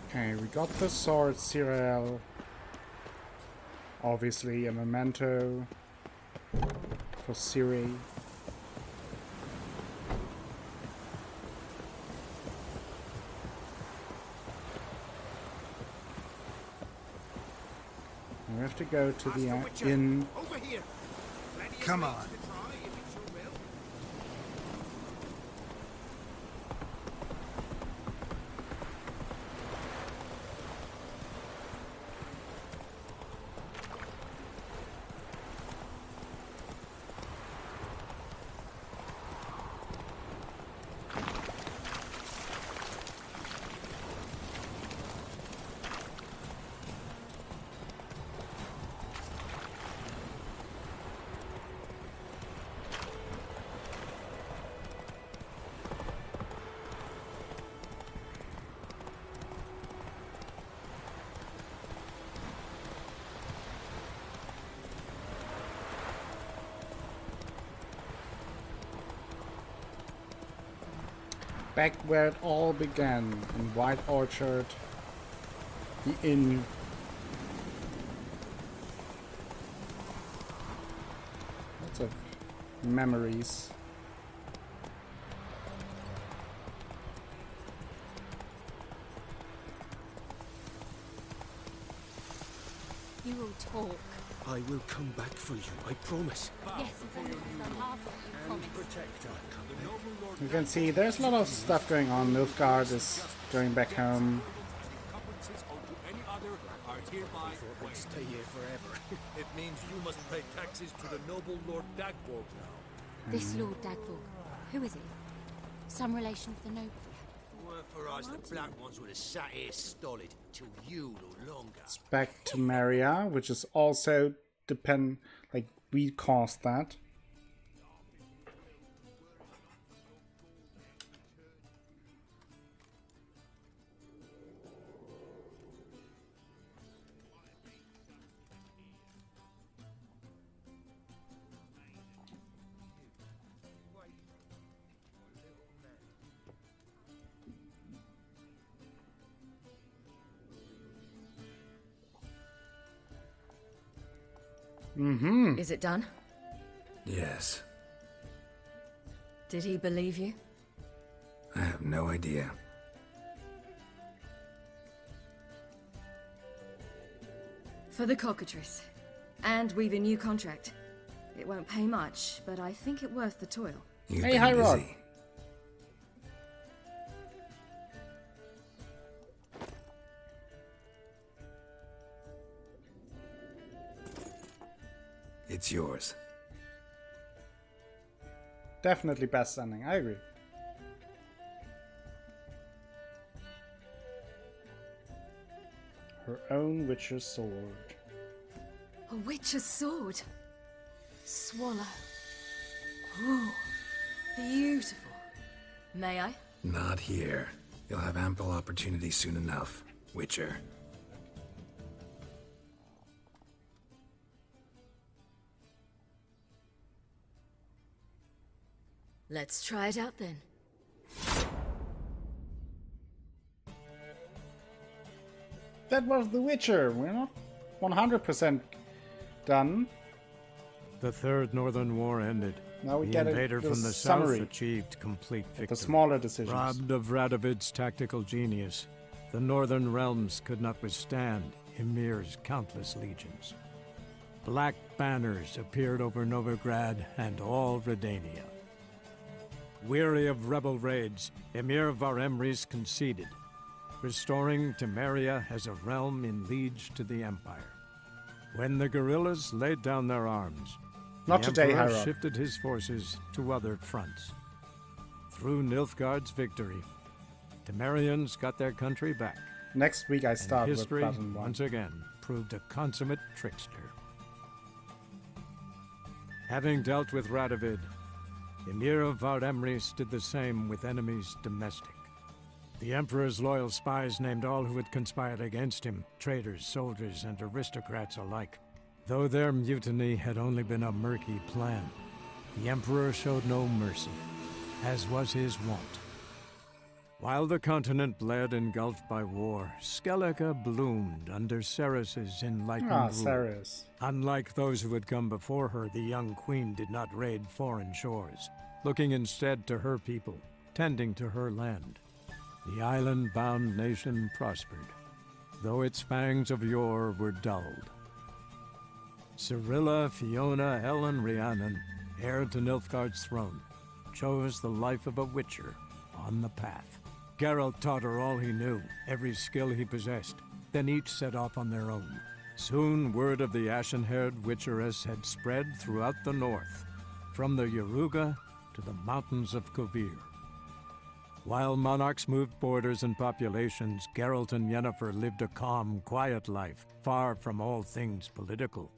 Okay, we got the sword, Zirael. Obviously a memento for Ciri. We have to go to the inn. Over here. Come on. Back where it all began, in White Orchard, the inn. Lots of memories. You will talk. I will come back for you, I promise. Yes, if only you've done half what you promised. You can see there's a lot of stuff going on. Nilfgaard is going back home. Witcher are hereby waived. Stay here forever. It means you must pay taxes to the noble Lord Dagborg now. This Lord Dagborg, who is he? Some relation of the noble? Well, for us, the black ones would have sat here stolid till you no longer. It's back to Maria, which is also like we caused that. Mm-hmm. Is it done? Yes. Did he believe you? I have no idea. For the cockatrice. And we've a new contract. It won't pay much, but I think it worth the toil. You've Hey, been hi, Rod. busy. It's yours. Definitely best ending. I agree. Her own Witcher's sword. A witch's sword. Swallow. Ooh, beautiful. May I? Not here. You'll have ample opportunity soon enough, Witcher. Let's try it out then. That was The Witcher. We're not 100% done. The Third Northern War ended. Now we the get invader the from the summary. south achieved complete victory. The smaller decisions. Robbed of Radovid's tactical genius, the Northern realms could not withstand Ymir's countless legions. Black banners appeared over Novigrad and all Redania. Weary of rebel raids, Ymir Varemris conceded, restoring Temeria as a realm in liege to the Empire. When the guerrillas laid down their arms, Not the today, Emperor Harold. shifted his forces to other fronts. Through Nilfgaard's victory, Temerians got their country back. Next week I and start with history Blood and Wine. once again proved a consummate trickster. Having dealt with Radovid, Ymir of Varemris did the same with enemies domestic. The Emperor's loyal spies named all who had conspired against him, traitors, soldiers, and aristocrats alike. Though their mutiny had only been a murky plan, the Emperor showed no mercy, as was his wont. While the continent bled engulfed by war, Skellige bloomed under Ceres's enlightened Ah, rule. Ceres. Unlike those who had come before her, the young queen did not raid foreign shores, looking instead to her people, tending to her land. The island-bound nation prospered, though its fangs of yore were dulled. Cirilla, Fiona, Ellen, Rhiannon, heir to Nilfgaard's throne, chose the life of a witcher on the path. Geralt taught her all he knew, every skill he possessed, then each set off on their own. Soon word of the ashen-haired witcheress had spread throughout the north, from the Yaruga to the mountains of Kovir. While monarchs moved borders and populations, Geralt and Yennefer lived a calm, quiet life, far from all things political.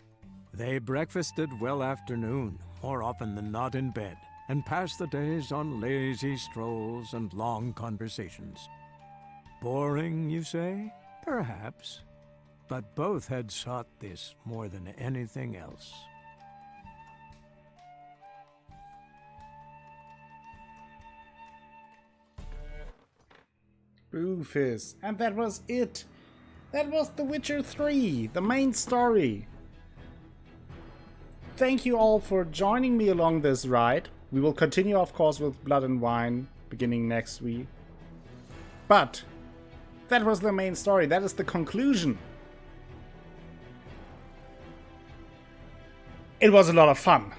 They breakfasted well after noon, more often than not in bed, and passed the days on lazy strolls and long conversations. Boring, you say? Perhaps. But both had sought this more than anything else. Boofus. And that was it. That was The Witcher 3, the main story. Thank you all for joining me along this ride. We will continue, of course, with Blood and Wine beginning next week. But that was the main story. That is the conclusion. It was a lot of fun.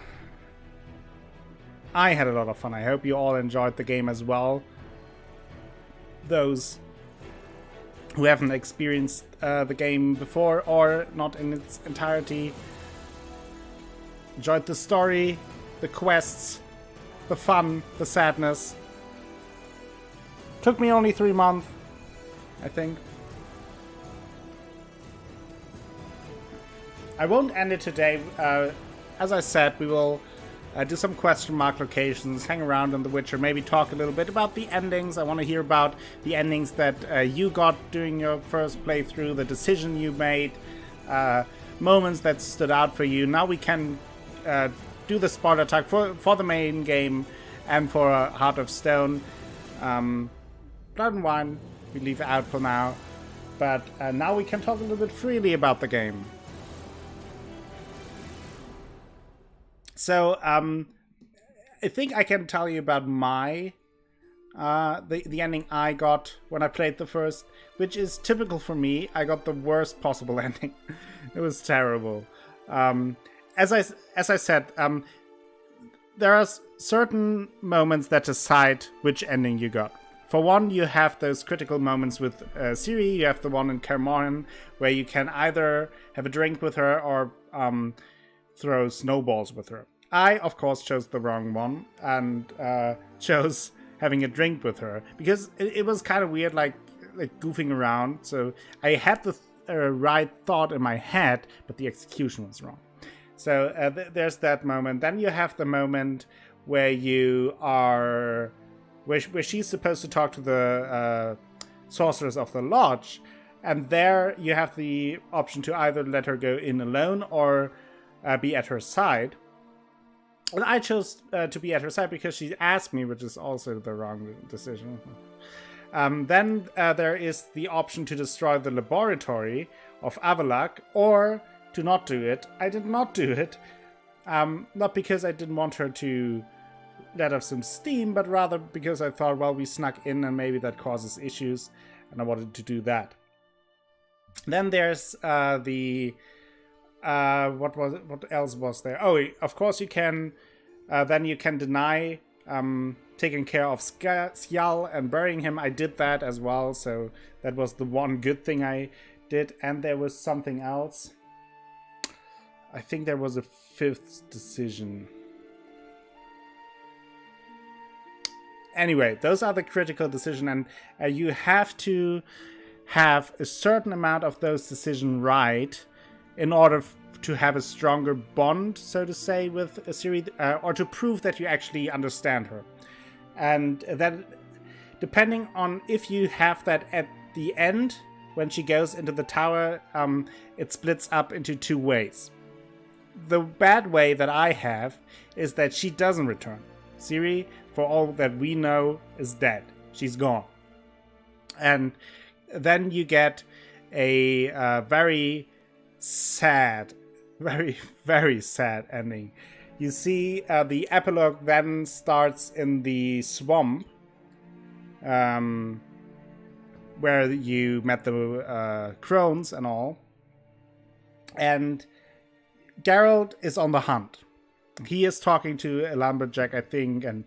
I had a lot of fun. I hope you all enjoyed the game as well. Those who haven't experienced the game before or not in its entirety. Enjoyed the story, the quests, the fun, the sadness. Took me only 3 months, I think. I won't end it today. As I said, we will do some question mark locations, hang around on The Witcher, maybe talk a little bit about the endings. I want to hear about the endings that you got during your first playthrough, the decision you made, moments that stood out for you. Now we can do the spoiler tag for the main game and for Heart of Stone. Blood and Wine we leave out for now, but now we can talk a little bit freely about the game. So, I think I can tell you about my the ending I got when I played the first, which is typical for me. I got the worst possible ending. It was terrible. As I said, there are certain moments that decide which ending you got. For one, you have those critical moments with Ciri. You have the one in Kaer Morhen where you can either have a drink with her or throw snowballs with her. I, of course, chose the wrong one and chose having a drink with her because it was kind of weird, like goofing around. So I had the right thought in my head, but the execution was wrong. So there's that moment. Then you have the moment where you are, where she's supposed to talk to the sorcerers of the lodge, and there you have the option to either let her go in alone or be at her side. And I chose to be at her side because she asked me, which is also the wrong decision. Then there is the option to destroy the laboratory of Avallac'h or to not do it. I did not do it. Not because I didn't want her to let off some steam, but rather because I thought, well, we snuck in and maybe that causes issues, and I wanted to do that. Then there's what else was there? Oh, of course you can then you can deny taking care of Skjal and burying him. I did that as well, so that was the one good thing I did. And there was something else. I think there was a fifth decision. Anyway, those are the critical decisions, and you have to have a certain amount of those decisions right in order to have a stronger bond, so to say, with Ciri, or to prove that you actually understand her. And then, depending on if you have that at the end, when she goes into the tower, it splits up into two ways. The bad way that I have is that she doesn't return. Ciri, for all that we know, is dead. She's gone. And then you get a very sad, very, very sad ending. You see the epilogue then starts in the swamp, where you met the crones and all. And Geralt is on the hunt. He is talking to a lumberjack, I think, and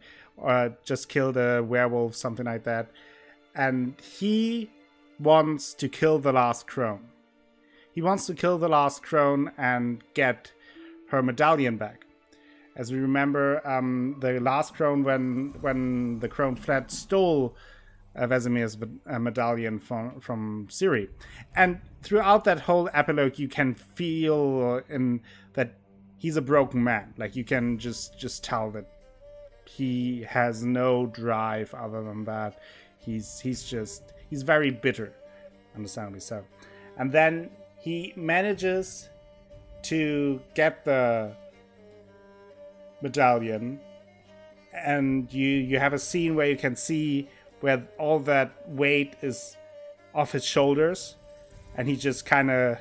just killed a werewolf, something like that. And he wants to kill the last crone. He wants to kill the last crone and get her medallion back. As we remember, the last crone, when the crone fled, stole Vesemir's medallion from Ciri. And throughout that whole epilogue, you can feel in that he's a broken man. Like, you can just tell that he has no drive other than that. He's very bitter, understandably so. And then he manages to get the medallion, and you have a scene where you can see where all that weight is off his shoulders, and he just kind of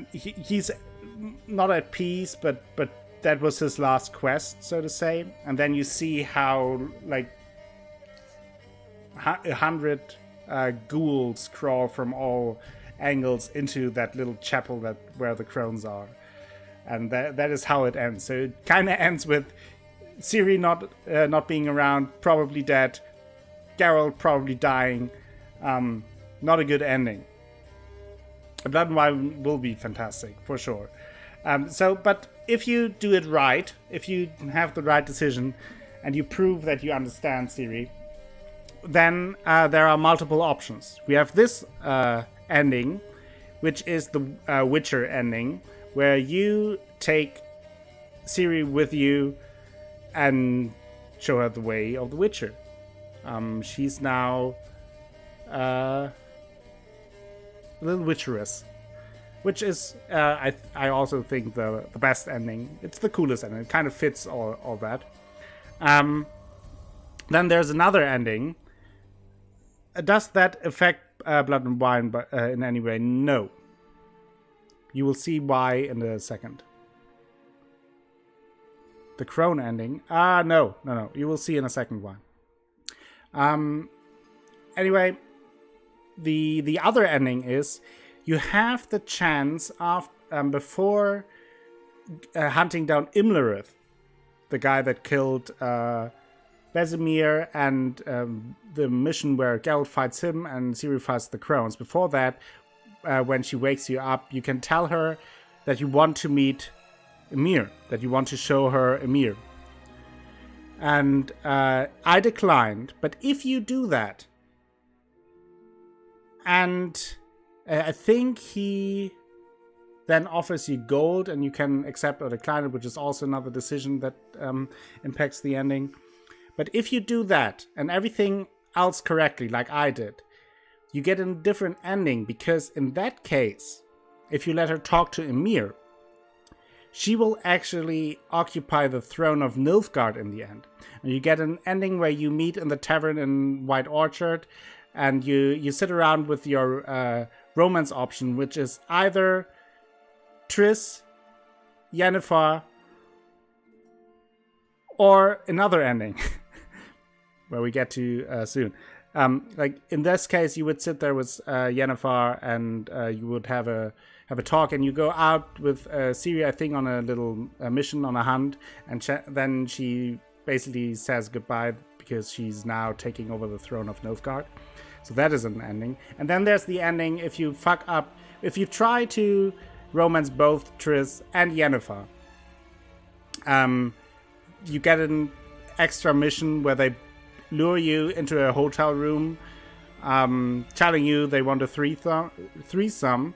he's not at peace, but that was his last quest, so to say. And then you see how, like, 100 ghouls crawl from all angles into that little chapel where the crones are, and that is how it ends. So it kind of ends with Ciri not being around, probably dead, Geralt probably dying. Not a good ending. Blood and Wine will be fantastic, for sure. But if you do it right, if you have the right decision, and you prove that you understand Ciri, then there are multiple options. We have this ending, which is the Witcher ending, where you take Ciri with you and show her the way of the Witcher. She's now a little Witcheress, which is, I also think, the best ending. It's the coolest ending. It kind of fits all that. Then there's another ending. Does that affect Blood and Wine in any way? No. You will see why in a second. The Crone ending? No. You will see in a second why. Anyway, the other ending is you have the chance of before hunting down Imlerith, the guy that killed Vesemir, and the mission where Geralt fights him and Ciri fights the Crones. Before that, when she wakes you up, you can tell her that you want to meet Emhyr, that you want to show her Emhyr. And I declined, but if you do that, and I think he then offers you gold and you can accept or decline it, which is also another decision that impacts the ending. But if you do that and everything else correctly, like I did, you get a different ending, because in that case, if you let her talk to Emhyr, she will actually occupy the throne of Nilfgaard in the end. And you get an ending where you meet in the tavern in White Orchard, and you sit around with your romance option, which is either Triss, Yennefer, or another ending, where we get to soon. Like in this case, you would sit there with Yennefer, and you would have a talk, and you go out with Ciri, I think, on a little mission, on a hunt, and then she basically says goodbye because she's now taking over the throne of Nilfgaard. So that is an ending. And then there's the ending if you fuck up, if you try to romance both Triss and Yennefer. You get an extra mission where they lure you into a hotel room, telling you they want a threesome,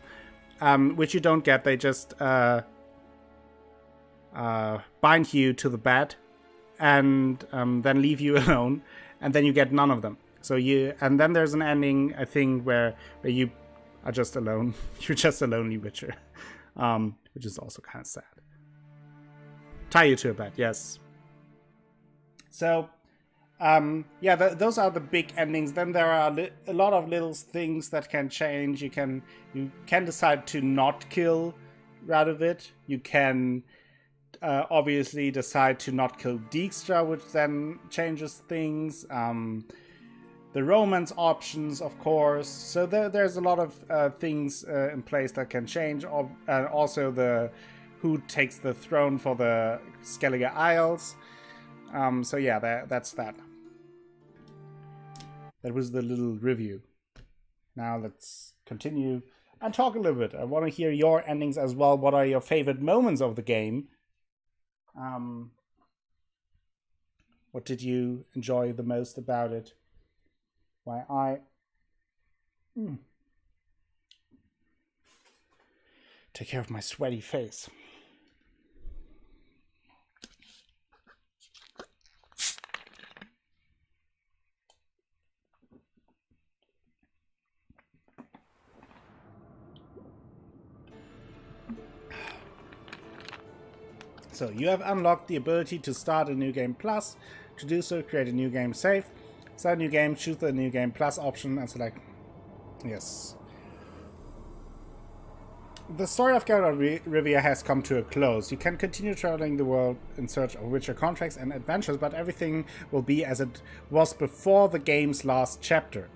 which you don't get. They just bind you to the bed and then leave you alone, and then you get none of them. And then there's an ending, I think, where you are just alone. You're just a lonely Witcher, which is also kind of sad. Tie you to a bed, yes. So, those are the big endings. Then there are a lot of little things that can change. You can decide to not kill Radovid. You can obviously decide to not kill Dijkstra, which then changes things. The romance options, of course. So there's a lot of things in place that can change. And also who takes the throne for the Skellige Isles. That's that. That was the little review. Now let's continue and talk a little bit. I want to hear your endings as well. What are your favorite moments of the game? What did you enjoy the most about it? Take care of my sweaty face. So you have unlocked the ability to start a new game plus. To do so, create a new game save. Start a new game, choose the new game plus option and select yes. The story of Geralt Rivia has come to a close. You can continue traveling the world in search of Witcher contracts and adventures, but everything will be as it was before the game's last chapter.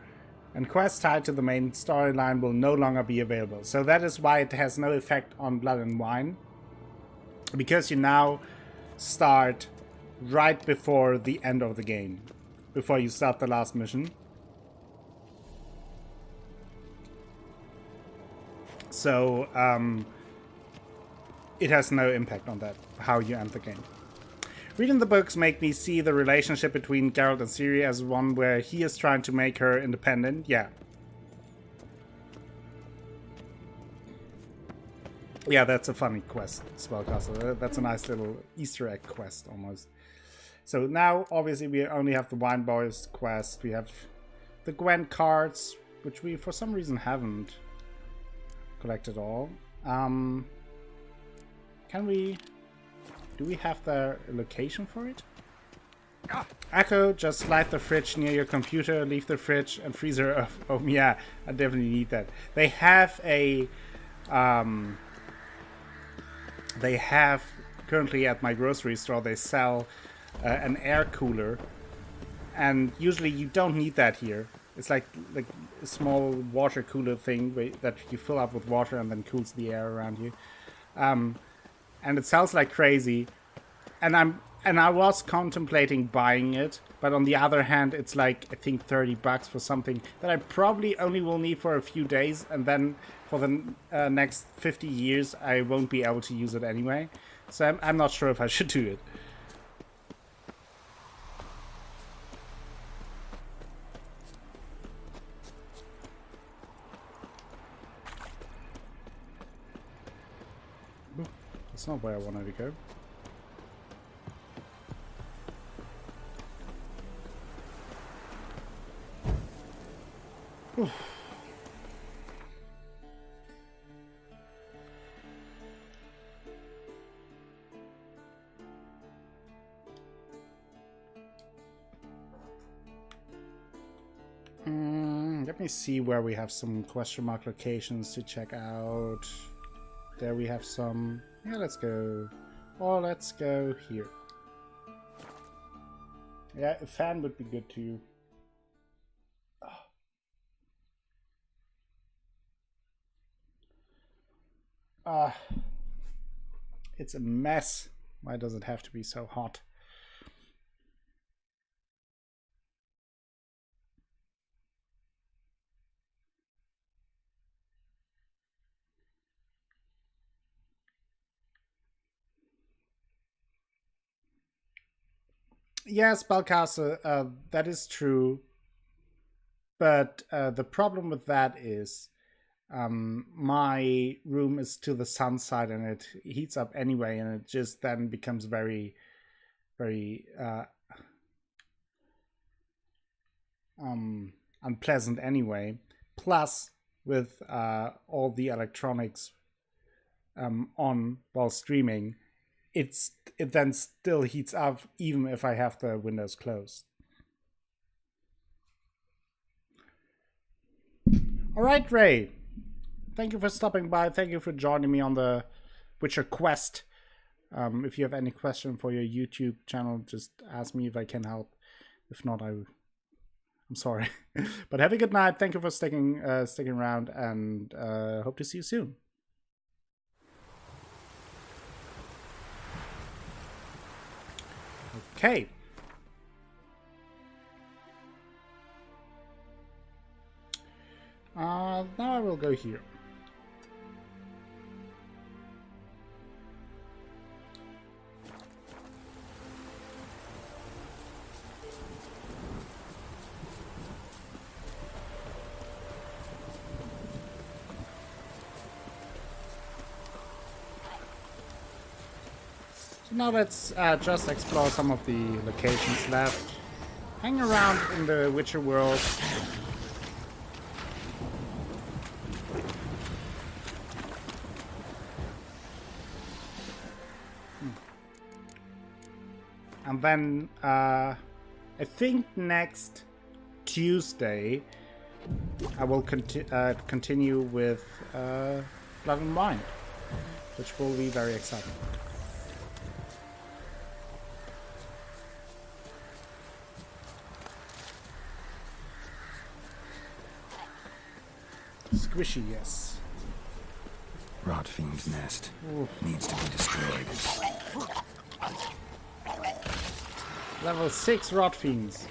And quests tied to the main storyline will no longer be available. So that is why it has no effect on Blood and Wine. Because you now start right before the end of the game. before you start the last mission. So it has no impact on that, how you end the game. Reading the books make me see the relationship between Geralt and Ciri as one where he is trying to make her independent. Yeah. Yeah, that's a funny quest, Spellcaster. That's a nice little Easter egg quest, almost. So now, obviously, we only have the Wine Boys quest. We have the Gwent cards, which we, for some reason, haven't collected all. Can we... Do we have the location for it? Echo, just light the fridge near your computer, leave the fridge and freezer. Oh yeah, I definitely need that. They have a... They have, currently at my grocery store, they sell an air cooler. And usually you don't need that here. It's like a small water cooler thing that you fill up with water and then cools the air around you. And it sells like crazy. And I was contemplating buying it, but on the other hand, it's like, I think $30 for something that I probably only will need for a few days, and then for the next 50 years, I won't be able to use it anyway. So I'm not sure if I should do it. Ooh, that's not where I wanted to go. Oof. Let me see where we have some question mark locations to check out. There we have some. Yeah, let's go. Oh, let's go here. Yeah, a fan would be good too. It's a mess. Why does it have to be so hot? Yeah, Spellcaster, that is true. But the problem with that is my room is to the sun side and it heats up anyway, and it just then becomes very, very unpleasant anyway. Plus, with all the electronics on while streaming, it then still heats up even if I have the windows closed. All right, Ray. Thank you for stopping by. Thank you for joining me on the Witcher quest. If you have any question for your YouTube channel, just ask me if I can help. If not, I'm sorry. But have a good night. Thank you for sticking around, and hope to see you soon. Okay. Now I will go here. So now let's just explore some of the locations left. Hang around in the Witcher world. And then I think next Tuesday I will continue with Blood and Wine, which will be very exciting. Squishy, yes. Rotfiend's nest needs to be destroyed. Level 6 Rotfiends.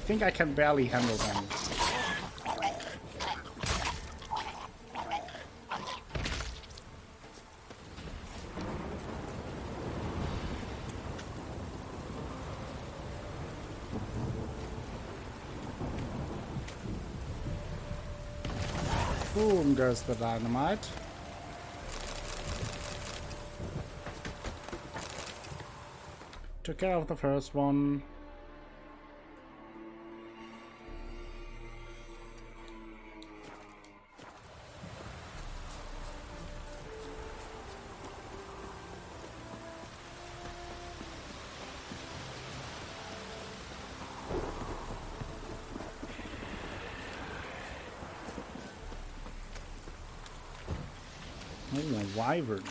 think I can barely handle them. Boom goes the dynamite. Took care of the first one. Oh, a wyvern.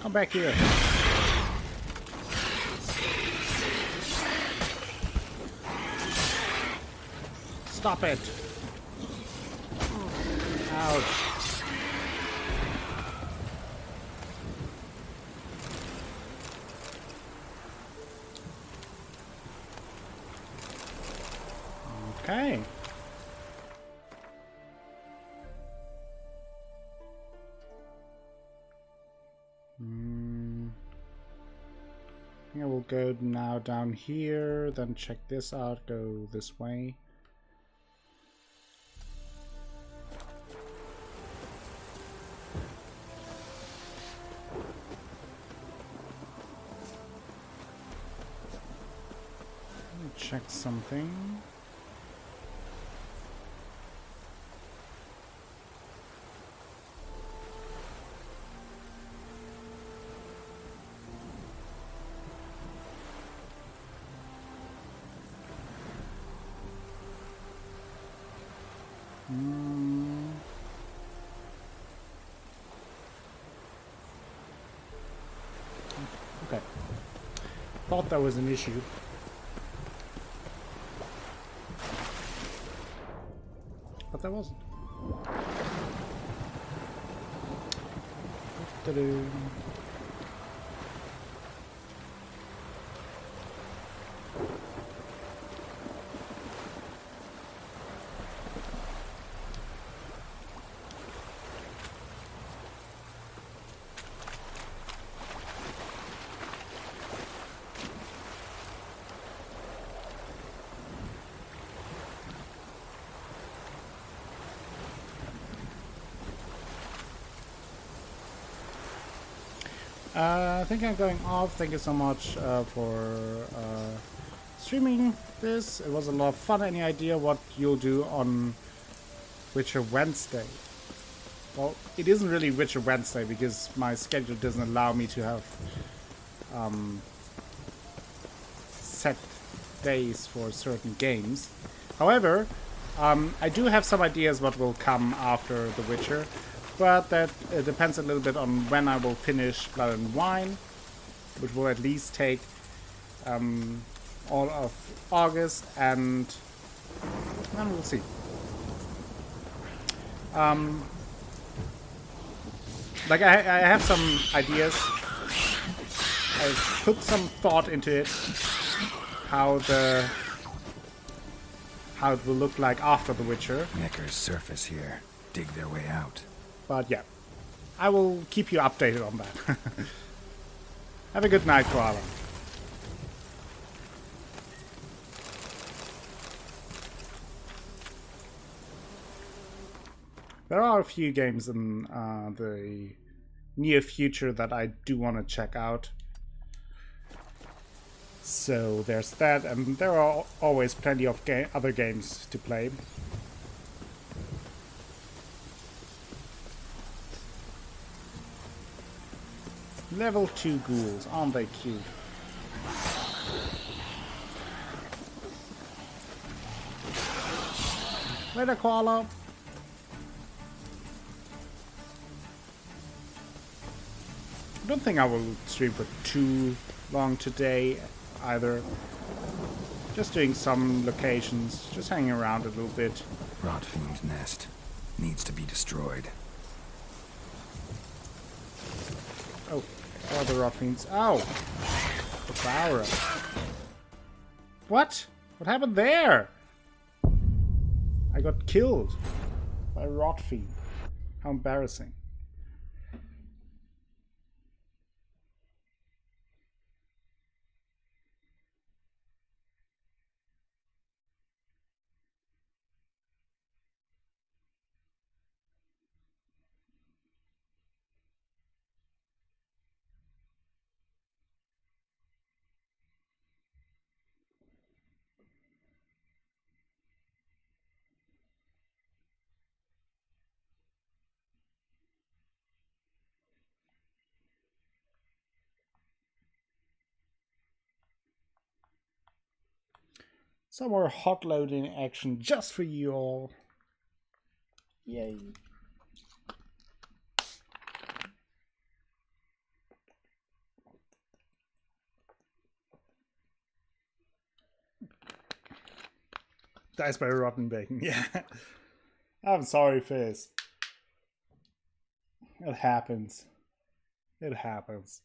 Come back here. Stop it. Ouch. Okay. I think I will go now down here, then check this out, go this way. Check something. Okay. Thought that was an issue. But that wasn't. Ta-da. I think I'm going off. Thank you so much for streaming this. It was a lot of fun. Any idea what you'll do on Witcher Wednesday? Well, it isn't really Witcher Wednesday because my schedule doesn't allow me to have set days for certain games. However, I do have some ideas what will come after The Witcher. But that depends a little bit on when I will finish Blood and Wine, which will at least take all of August, and then we'll see. Like I have some ideas. I've put some thought into it, how it will look like after The Witcher. Knickers surface here, dig their way out. But yeah, I will keep you updated on that. Have a good night, Koala. There are a few games in the near future that I do want to check out. So there's that, and there are always plenty of other games to play. Level 2 ghouls, aren't they cute? Later, Koala. I don't think I will stream for too long today either. Just doing some locations, just hanging around a little bit. Rotfiend nest needs to be destroyed. Oh, other Rotfiends. Oh! Devourer. What? What happened there? I got killed by a Rotfiend. How embarrassing. Some more hot loading action just for you all. Yay. Dies by rotten bacon, yeah. I'm sorry, Fizz. It happens. It happens.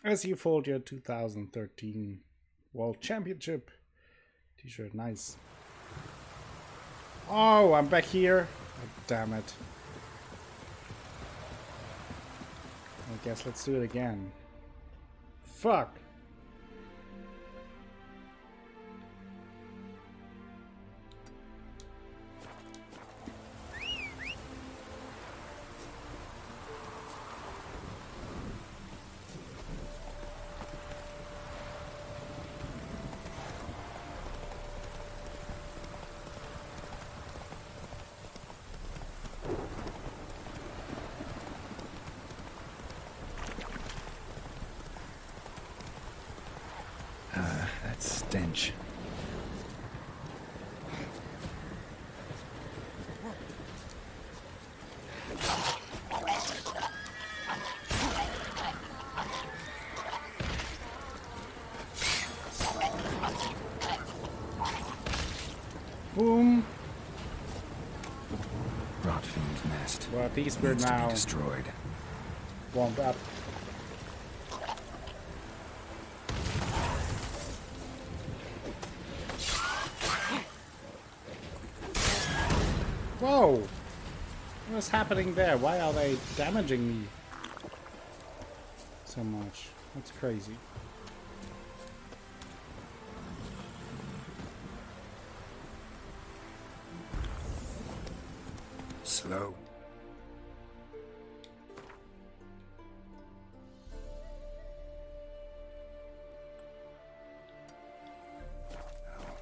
As you fold your 2013 World Championship t-shirt, nice. Oh, I'm back here. Oh, damn it. I guess let's do it again. Fuck. That stench. Boom. Rotfiend nest. Well, at least we're now destroyed. Warmed up. Whoa! What's happening there? Why are they damaging me so much? That's crazy. Slow.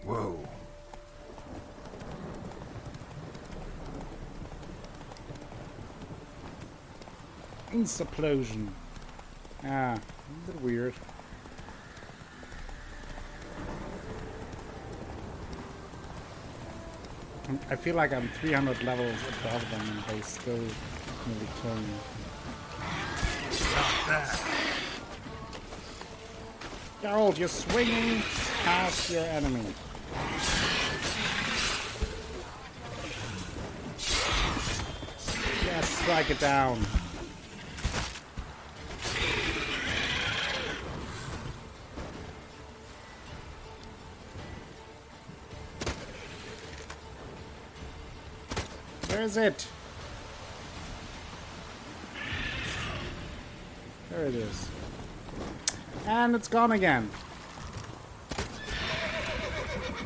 Whoa. Instaplosion. Ah, a bit weird. I feel like I'm 300 levels above them and they still nearly kill me. Geralt, you're swinging past your enemy. Yes, strike it down. Where is it? There it is. And it's gone again.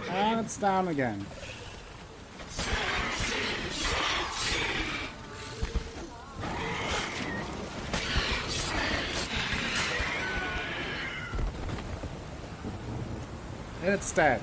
And it's down again. And it's dead.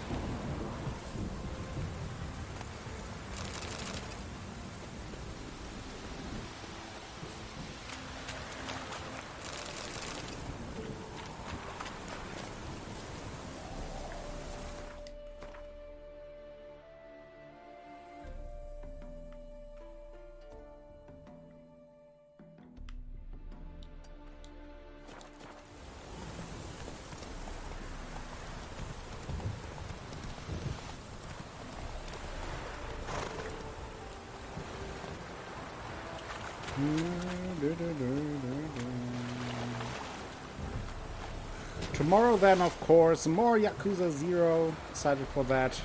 Tomorrow then, of course, more Yakuza 0. Excited for that.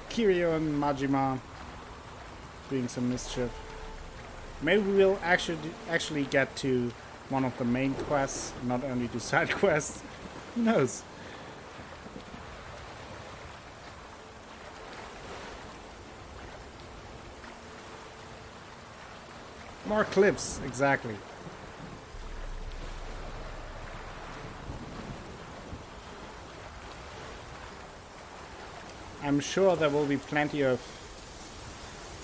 Kiryu and Majima doing some mischief. Maybe we'll actually get to one of the main quests, not only do side quests. Who knows? More clips, exactly. I'm sure there will be plenty of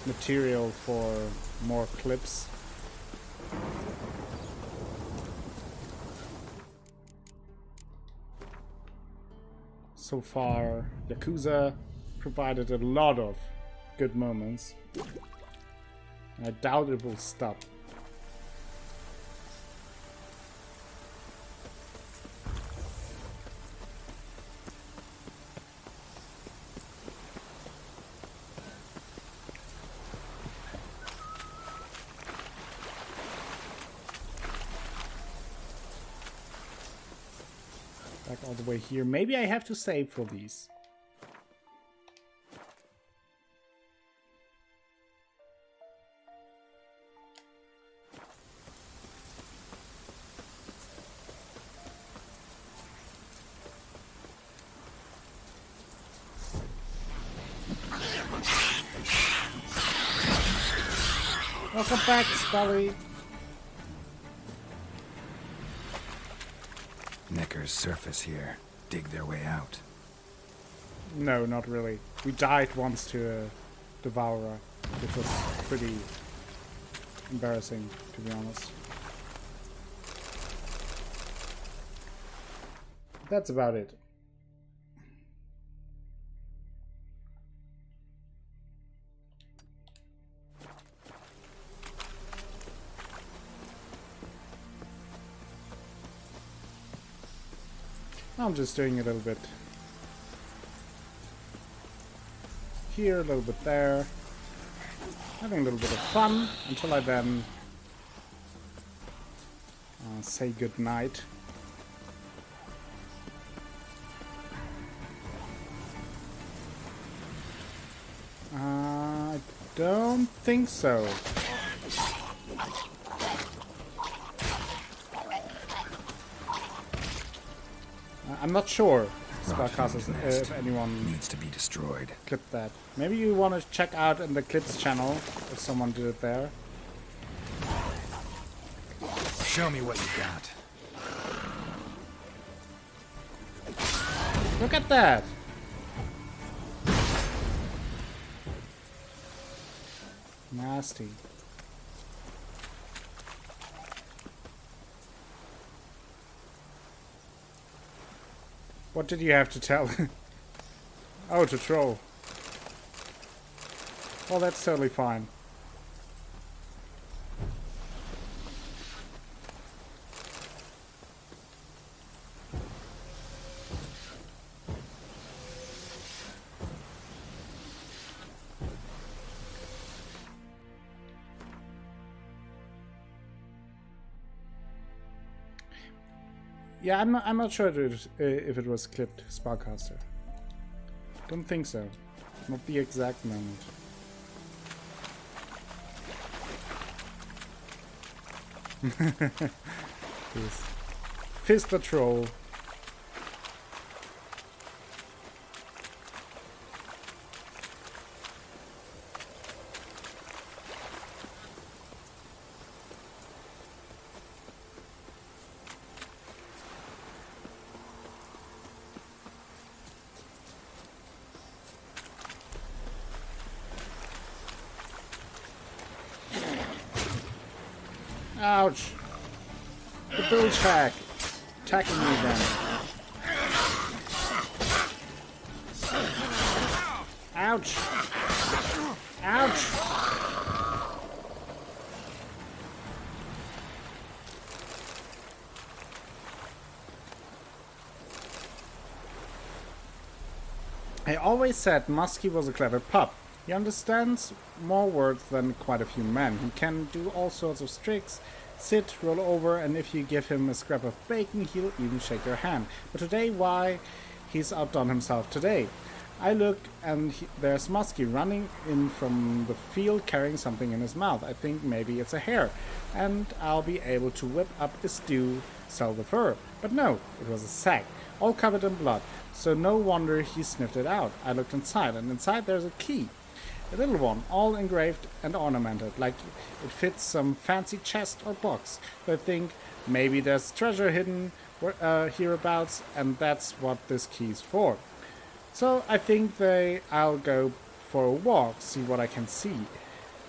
material for more clips. So far, Yakuza provided a lot of good moments. I doubt it will stop. Back all the way here. Maybe I have to save for these. Welcome back, Scully. Neckers surface here. Dig their way out. No, not really. We died once to a Devourer, which was pretty embarrassing, to be honest. That's about it. I'm just doing a little bit here, a little bit there, having a little bit of fun until I then say good night. I don't think so. I'm not sure, Sparkcasters, if anyone needs to be destroyed. Clipped that. Maybe you want to check out in the clips channel if someone did it there. Show me what you got. Look at that! Nasty. What did you have to tell? Oh, to troll. Well, that's totally fine. Yeah, I'm not sure if it was clipped, Sparkcaster. Don't think so. Not the exact moment. Fist the troll. Ouch! The bilge hack! Attacking me then. Ouch! Ouch! I always said Muskie was a clever pup. He understands more words than quite a few men. He can do all sorts of tricks, sit, roll over, and if you give him a scrap of bacon, he'll even shake your hand. But today, why? He's outdone himself today. I look, and there's Muskie running in from the field carrying something in his mouth. I think maybe it's a hare, and I'll be able to whip up a stew, sell the fur. But no, it was a sack, all covered in blood, so no wonder he sniffed it out. I looked inside, and inside there's a key. A little one, all engraved and ornamented, like it fits some fancy chest or box. I think maybe there's treasure hidden hereabouts, and that's what this key's for. So I think I'll go for a walk, see what I can see.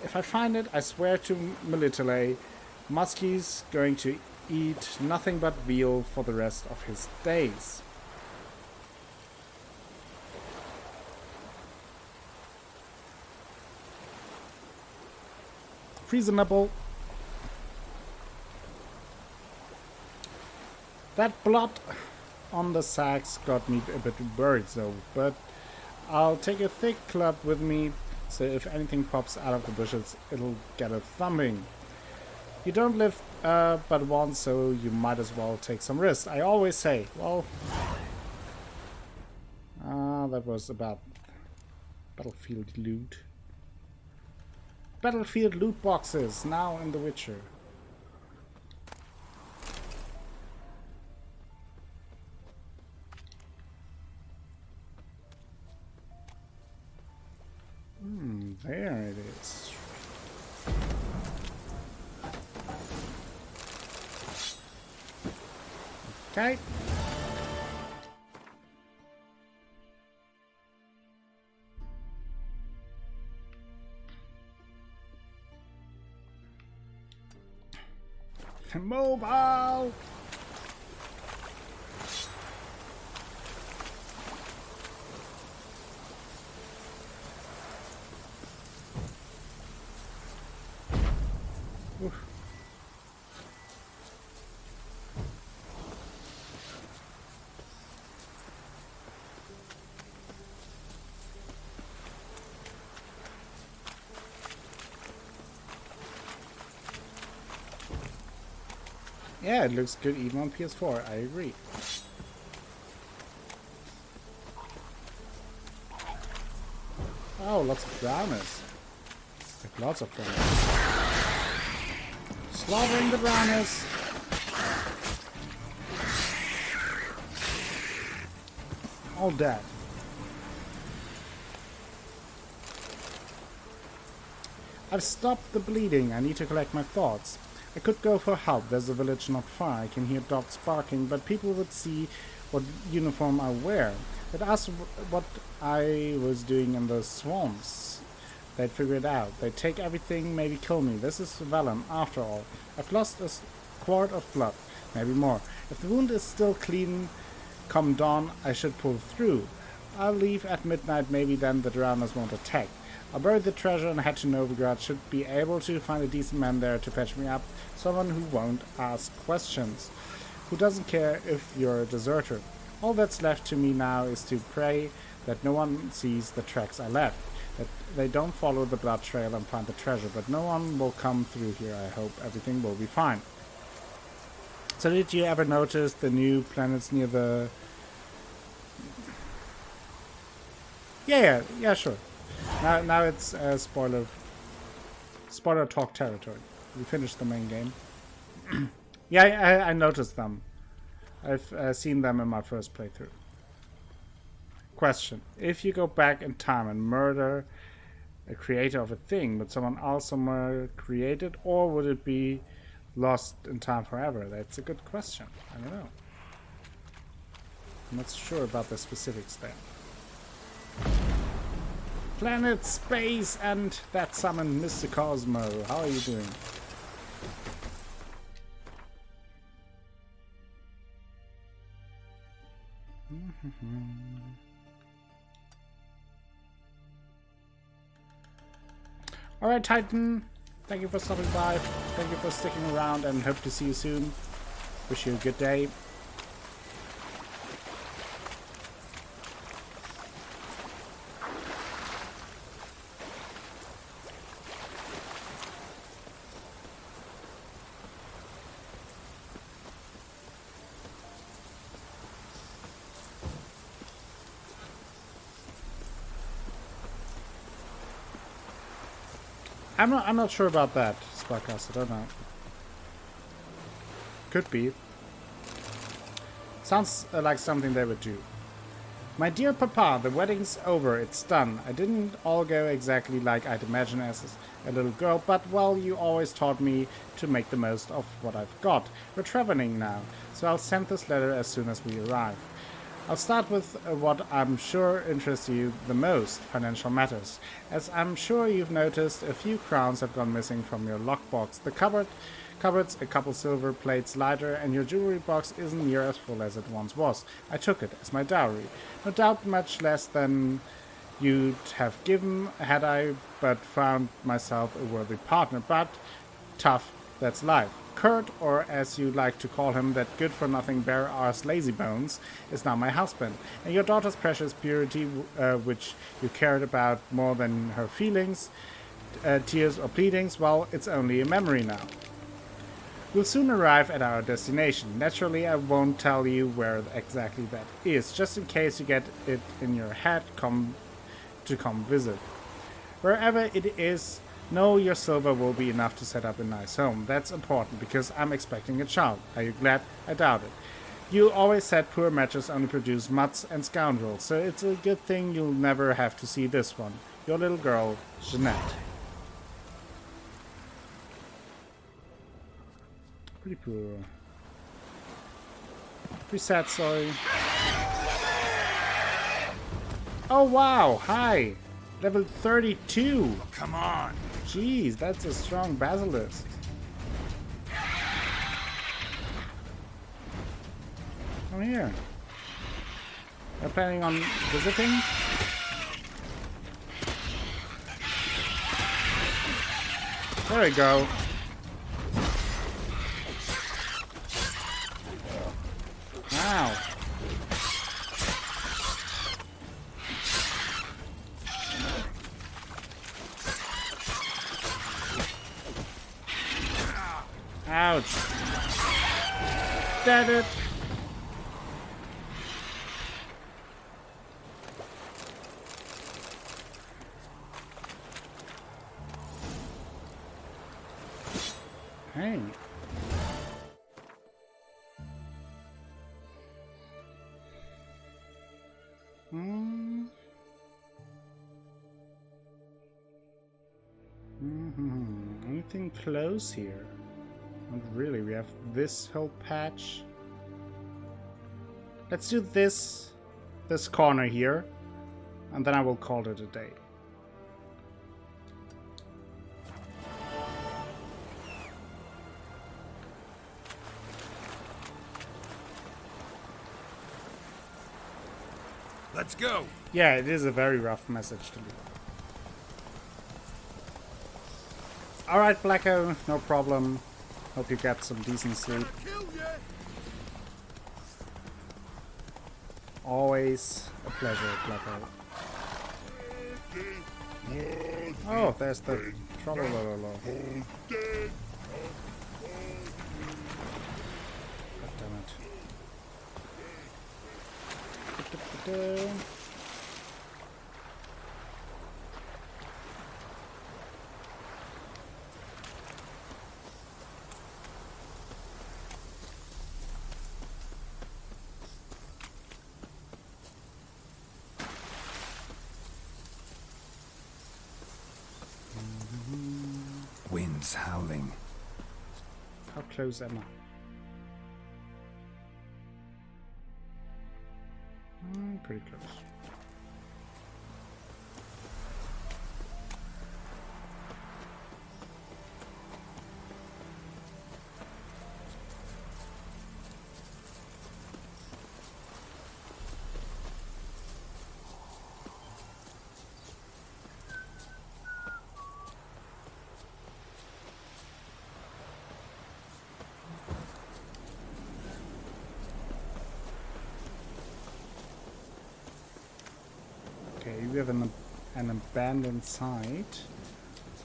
If I find it, I swear to Melitele, Muskie's going to eat nothing but veal for the rest of his days. Reasonable. That blood on the sacks got me a bit worried though, but I'll take a thick club with me, so if anything pops out of the bushes, it'll get a thumping. You don't live but once, so you might as well take some risks. I always say, well, that was about battlefield loot. Battlefield loot boxes, now in The Witcher. There it is. Okay. Mobile! Oof. Yeah, it looks good even on PS4, I agree. Oh, lots of browners. Like lots of browners. Slaughtering the browners. All dead. I've stopped the bleeding. I need to collect my thoughts. I could go for help. There's a village not far. I can hear dogs barking, but people would see what uniform I wear. They'd ask what I was doing in the swamps. They'd figure it out. They'd take everything, maybe kill me. This is Vellum, after all. I've lost a quart of blood, maybe more. If the wound is still clean come dawn, I should pull through. I'll leave at midnight, maybe then the drowners won't attack. I'll bury the treasure and head to Novigrad. Should be able to find a decent man there to fetch me up. Someone who won't ask questions. Who doesn't care if you're a deserter. All that's left to me now is to pray that no one sees the tracks I left. That they don't follow the blood trail and find the treasure. But no one will come through here. I hope everything will be fine. So did you ever notice the new planets near the... Yeah, sure. Now it's spoiler talk territory. We finished the main game. Yeah, I noticed them. I've seen them in my first playthrough. Question: if you go back in time and murder a creator of a thing, would someone else somewhere create it, or would it be lost in time forever? That's a good question. I don't know. I'm not sure about the specifics there. Planet, space, and that summoned Mr. Cosmo. How are you doing? Alright, Titan. Thank you for stopping by. Thank you for sticking around, and hope to see you soon. Wish you a good day. I'm not sure about that, Sparkcast. I don't know. Could be. Sounds like something they would do. My dear Papa, the wedding's over. It's done. I didn't all go exactly like I'd imagined as a little girl, but, well, you always taught me to make the most of what I've got. We're traveling now, so I'll send this letter as soon as we arrive. I'll start with what I'm sure interests you the most, financial matters. As I'm sure you've noticed, a few crowns have gone missing from your lockbox. The cupboard's a couple silver plates lighter, and your jewelry box isn't near as full as it once was. I took it as my dowry. No doubt much less than you'd have given had I but found myself a worthy partner. But tough, that's life. Kurt, or as you like to call him, that good-for-nothing bare-arse lazybones, is now my husband. And your daughter's precious purity, which you cared about more than her feelings, tears or pleadings, well, it's only a memory now. We'll soon arrive at our destination. Naturally, I won't tell you where exactly that is, just in case you get it in your head to come visit. Wherever it is, know your silver will be enough to set up a nice home. That's important, because I'm expecting a child. Are you glad? I doubt it. You always said poor matches only produce mutts and scoundrels, so it's a good thing you'll never have to see this one. Your little girl, Jeanette. Pretty poor. Pretty sad story. Oh wow, hi! Level 32! Oh, come on! Jeez, that's a strong basilisk. Come here. You're planning on visiting? There we go. Wow. Ouch. Dead it. Hey. Anything close here? Not really. We have this whole patch. Let's do this corner here, and then I will call it a day. Let's go. Yeah, it is a very rough message to leave. Alright, Blacko, no problem. Hope you get some decent sleep. Always a pleasure, Blacko. Oh, there's the Trollololo. God damn it. Winds howling. How close am I? Pretty close. Okay, we have an abandoned site.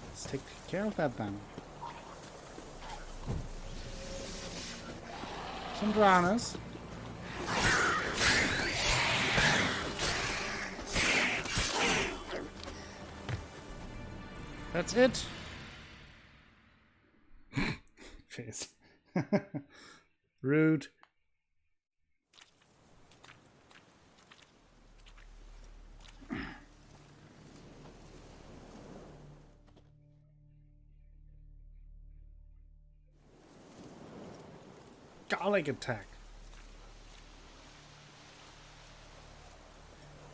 Let's take care of that then. Some drowners. That's it. face. Rude. Garlic attack.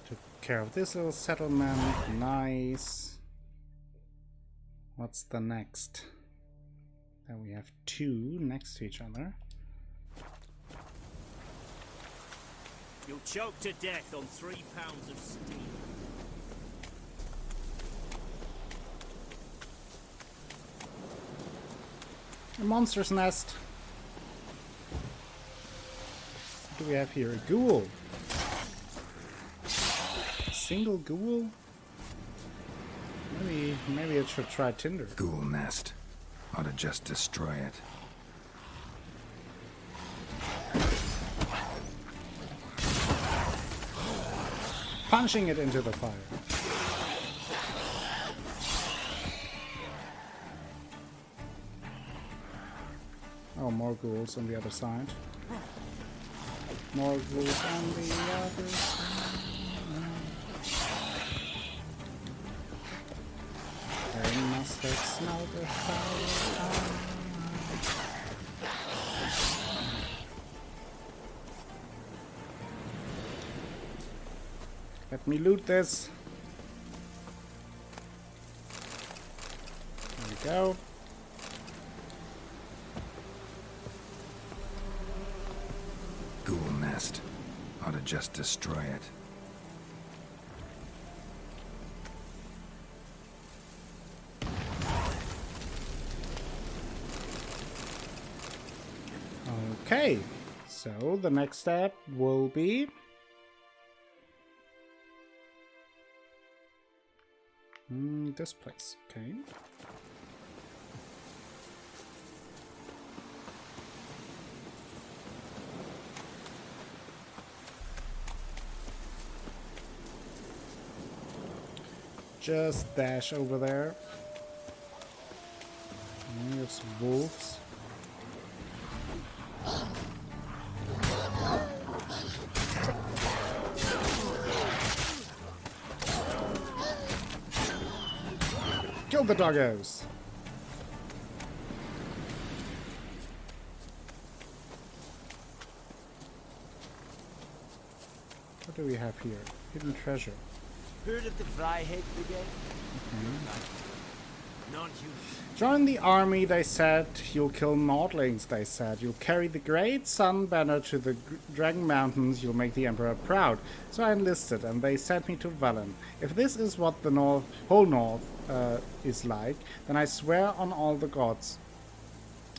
Took care of this little settlement. Nice. What's the next? Then we have two next to each other. You'll choke to death on 3 pounds of steam. A monster's nest. What do we have here? A ghoul. A single ghoul? Maybe it should try Tinder. Ghoul nest. Ought to just destroy it. Punching it into the fire. Oh, more ghouls on the other side. More ghouls on the other side. They must have smelled the fire. Let me loot this. There we go. Ghoul nest. Ought to just destroy it. Okay, so the next step will be this place. Okay. Just dash over there. And there's wolves. Kill the doggos. What do we have here? Hidden treasure. Heard of the Fryhead Brigade? Non-human. Join the army, they said. You'll kill Nordlings, they said. You'll carry the great sun banner to the Dragon Mountains. You'll make the Emperor proud. So I enlisted, and they sent me to Velen. If this is what the whole North is like, then I swear on all the gods,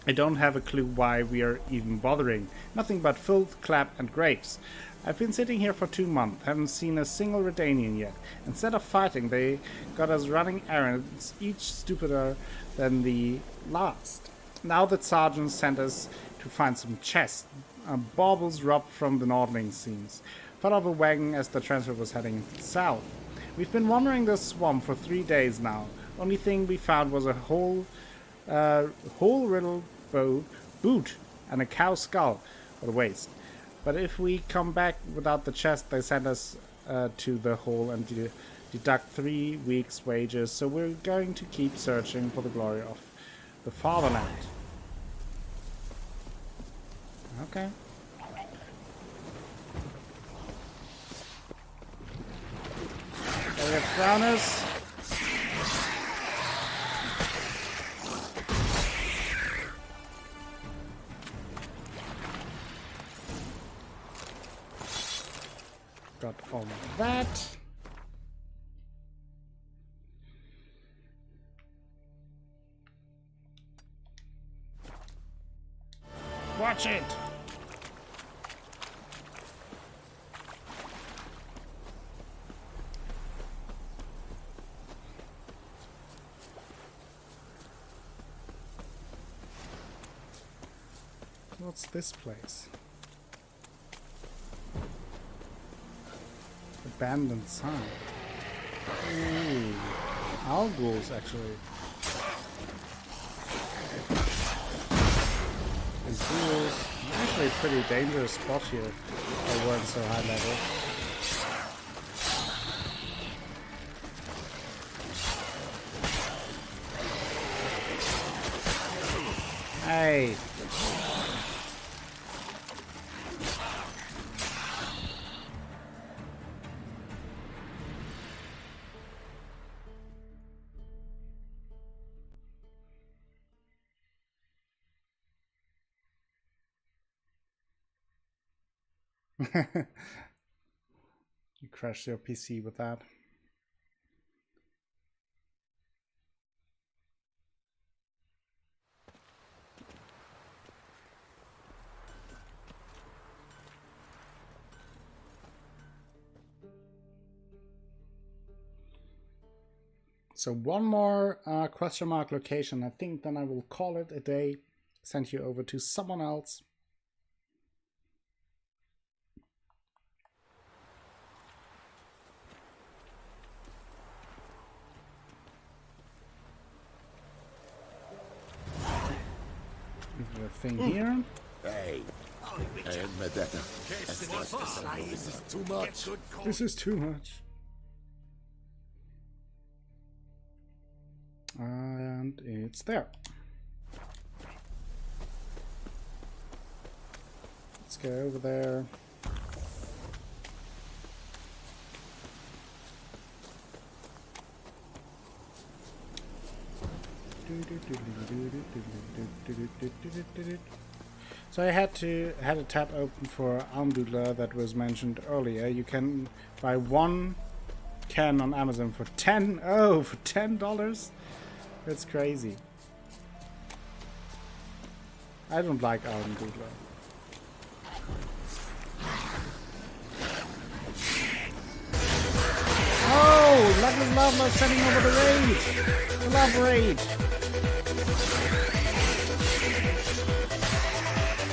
I don't have a clue why we are even bothering. Nothing but filth, clap, and grapes. I've been sitting here for 2 months, haven't seen a single Redanian yet. Instead of fighting, they got us running errands, each stupider than the last. Now the sergeant sent us to find some chests, baubles robbed from the Nordling scenes. Fell off a wagon as the transfer was heading south. We've been wandering the swamp for 3 days now. Only thing we found was a whole riddle boot and a cow skull for the waste. But if we come back without the chest, they send us to the hole and deduct 3 weeks' wages. So we're going to keep searching for the glory of the fatherland. Okay. So we have Crowners. Got all of that. Watch it! What's this place? Abandoned sign. Ooh. Owl ghouls, actually. actually a pretty dangerous spot here. They weren't so high level. Hey! You crashed your PC with that. So one more question mark location. I think then I will call it a day. Send you over to someone else. The thing here. Hey, Medetta. This is too much. This is too much. And it's there. Let's go over there. So I had a tab open for Almdudler that was mentioned earlier. You can buy one can on Amazon for $10. That's crazy. I don't like Almdudler. Oh, lovely lava sending over the raid. The love raid.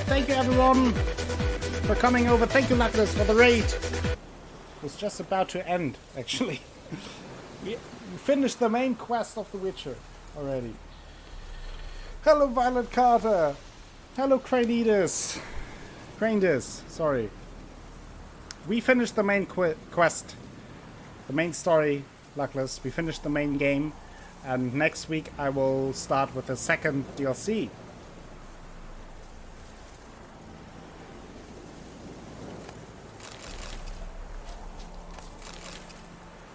Thank you everyone for coming over. Thank you Luckless for the raid. It was just about to end actually. We finished the main quest of The Witcher already. Hello Violet Carter. Hello Cranidas. Sorry. We finished the main quest. The main story, Luckless. We finished the main game. And next week I will start with the second DLC.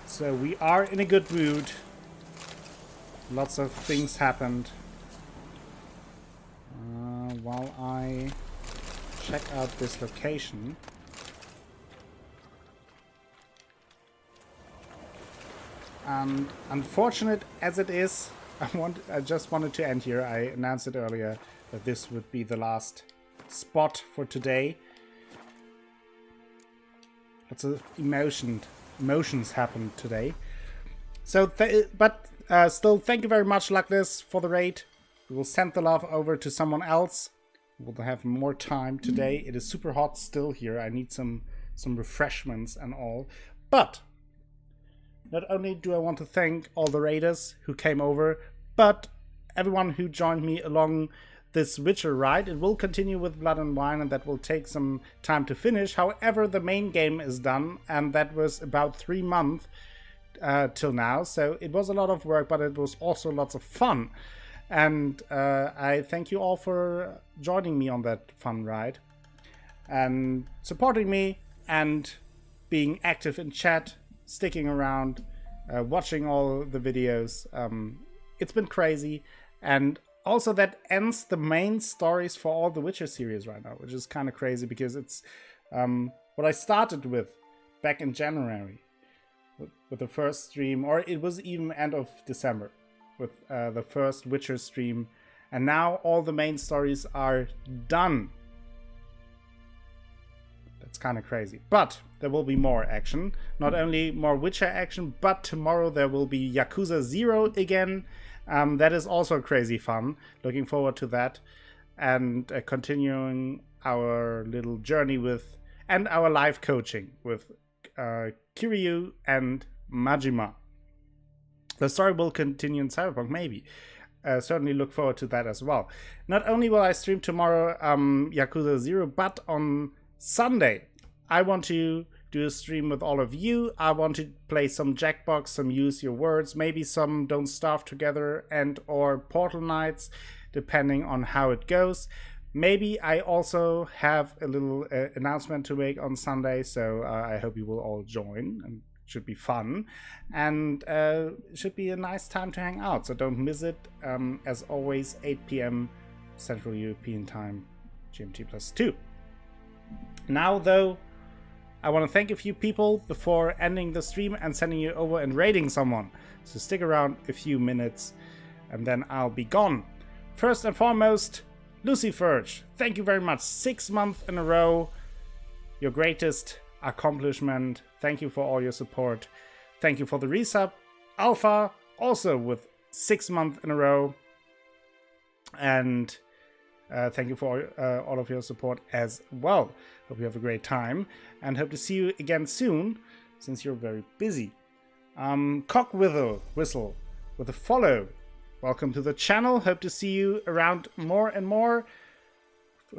So we are in a good mood. Lots of things happened. While I check out this location. And unfortunate as it is, I just wanted to end here. I announced it earlier that this would be the last spot for today. Lots of emotions happened today. So, still, thank you very much, Luckless, for the raid. We will send the love over to someone else. We'll have more time today. It is super hot still here. I need some refreshments and all. But not only do I want to thank all the raiders who came over, but everyone who joined me along this Witcher ride. It will continue with Blood and Wine, and that will take some time to finish. However, the main game is done, and that was about 3 months till now. So it was a lot of work, but it was also lots of fun. And I thank you all for joining me on that fun ride and supporting me and being active in chat, sticking around, watching all the videos. It's been crazy. And also that ends the main stories for all the Witcher series right now, which is kind of crazy because it's what I started with back in January with the first stream, or it was even end of December with the first Witcher stream. And now all the main stories are done. It's kind of crazy, but there will be more action. Not only more Witcher action, but tomorrow there will be Yakuza 0 again. That is also crazy fun. Looking forward to that. And continuing our little journey with, and our live coaching with Kiryu and Majima. The story will continue in Cyberpunk, maybe. certainly look forward to that as well. Not only will I stream tomorrow Yakuza 0, but on Sunday I want to do a stream with all of you. I want to play some Jackbox, some Use Your Words, maybe some Don't Starve Together and or Portal Knights, depending on how it goes. Maybe I also have a little announcement to make on Sunday, so I hope you will all join, and it should be fun, and it should be a nice time to hang out, so don't miss it. As always, 8 p.m. Central European Time, GMT +2. Now, though, I want to thank a few people before ending the stream and sending you over and raiding someone, so stick around a few minutes, and then I'll be gone. First and foremost, Lucy Furge, thank you very much. 6 months in a row, your greatest accomplishment. Thank you for all your support. Thank you for the resub. Alpha, also with 6 months in a row. And thank you for all of your support as well. Hope you have a great time and hope to see you again soon, since you're very busy. Cockwhistle with a follow. Welcome to the channel. Hope to see you around more and more.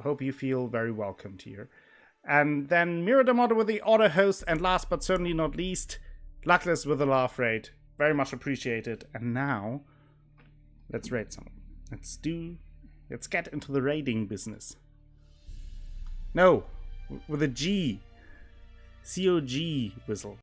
Hope you feel very welcomed here. And then Miradomoto with the auto host. And last but certainly not least, Luckless with the laugh rate. Very much appreciated. And now, let's raid someone. Let's get into the raiding business. No, with a G. COG whistle.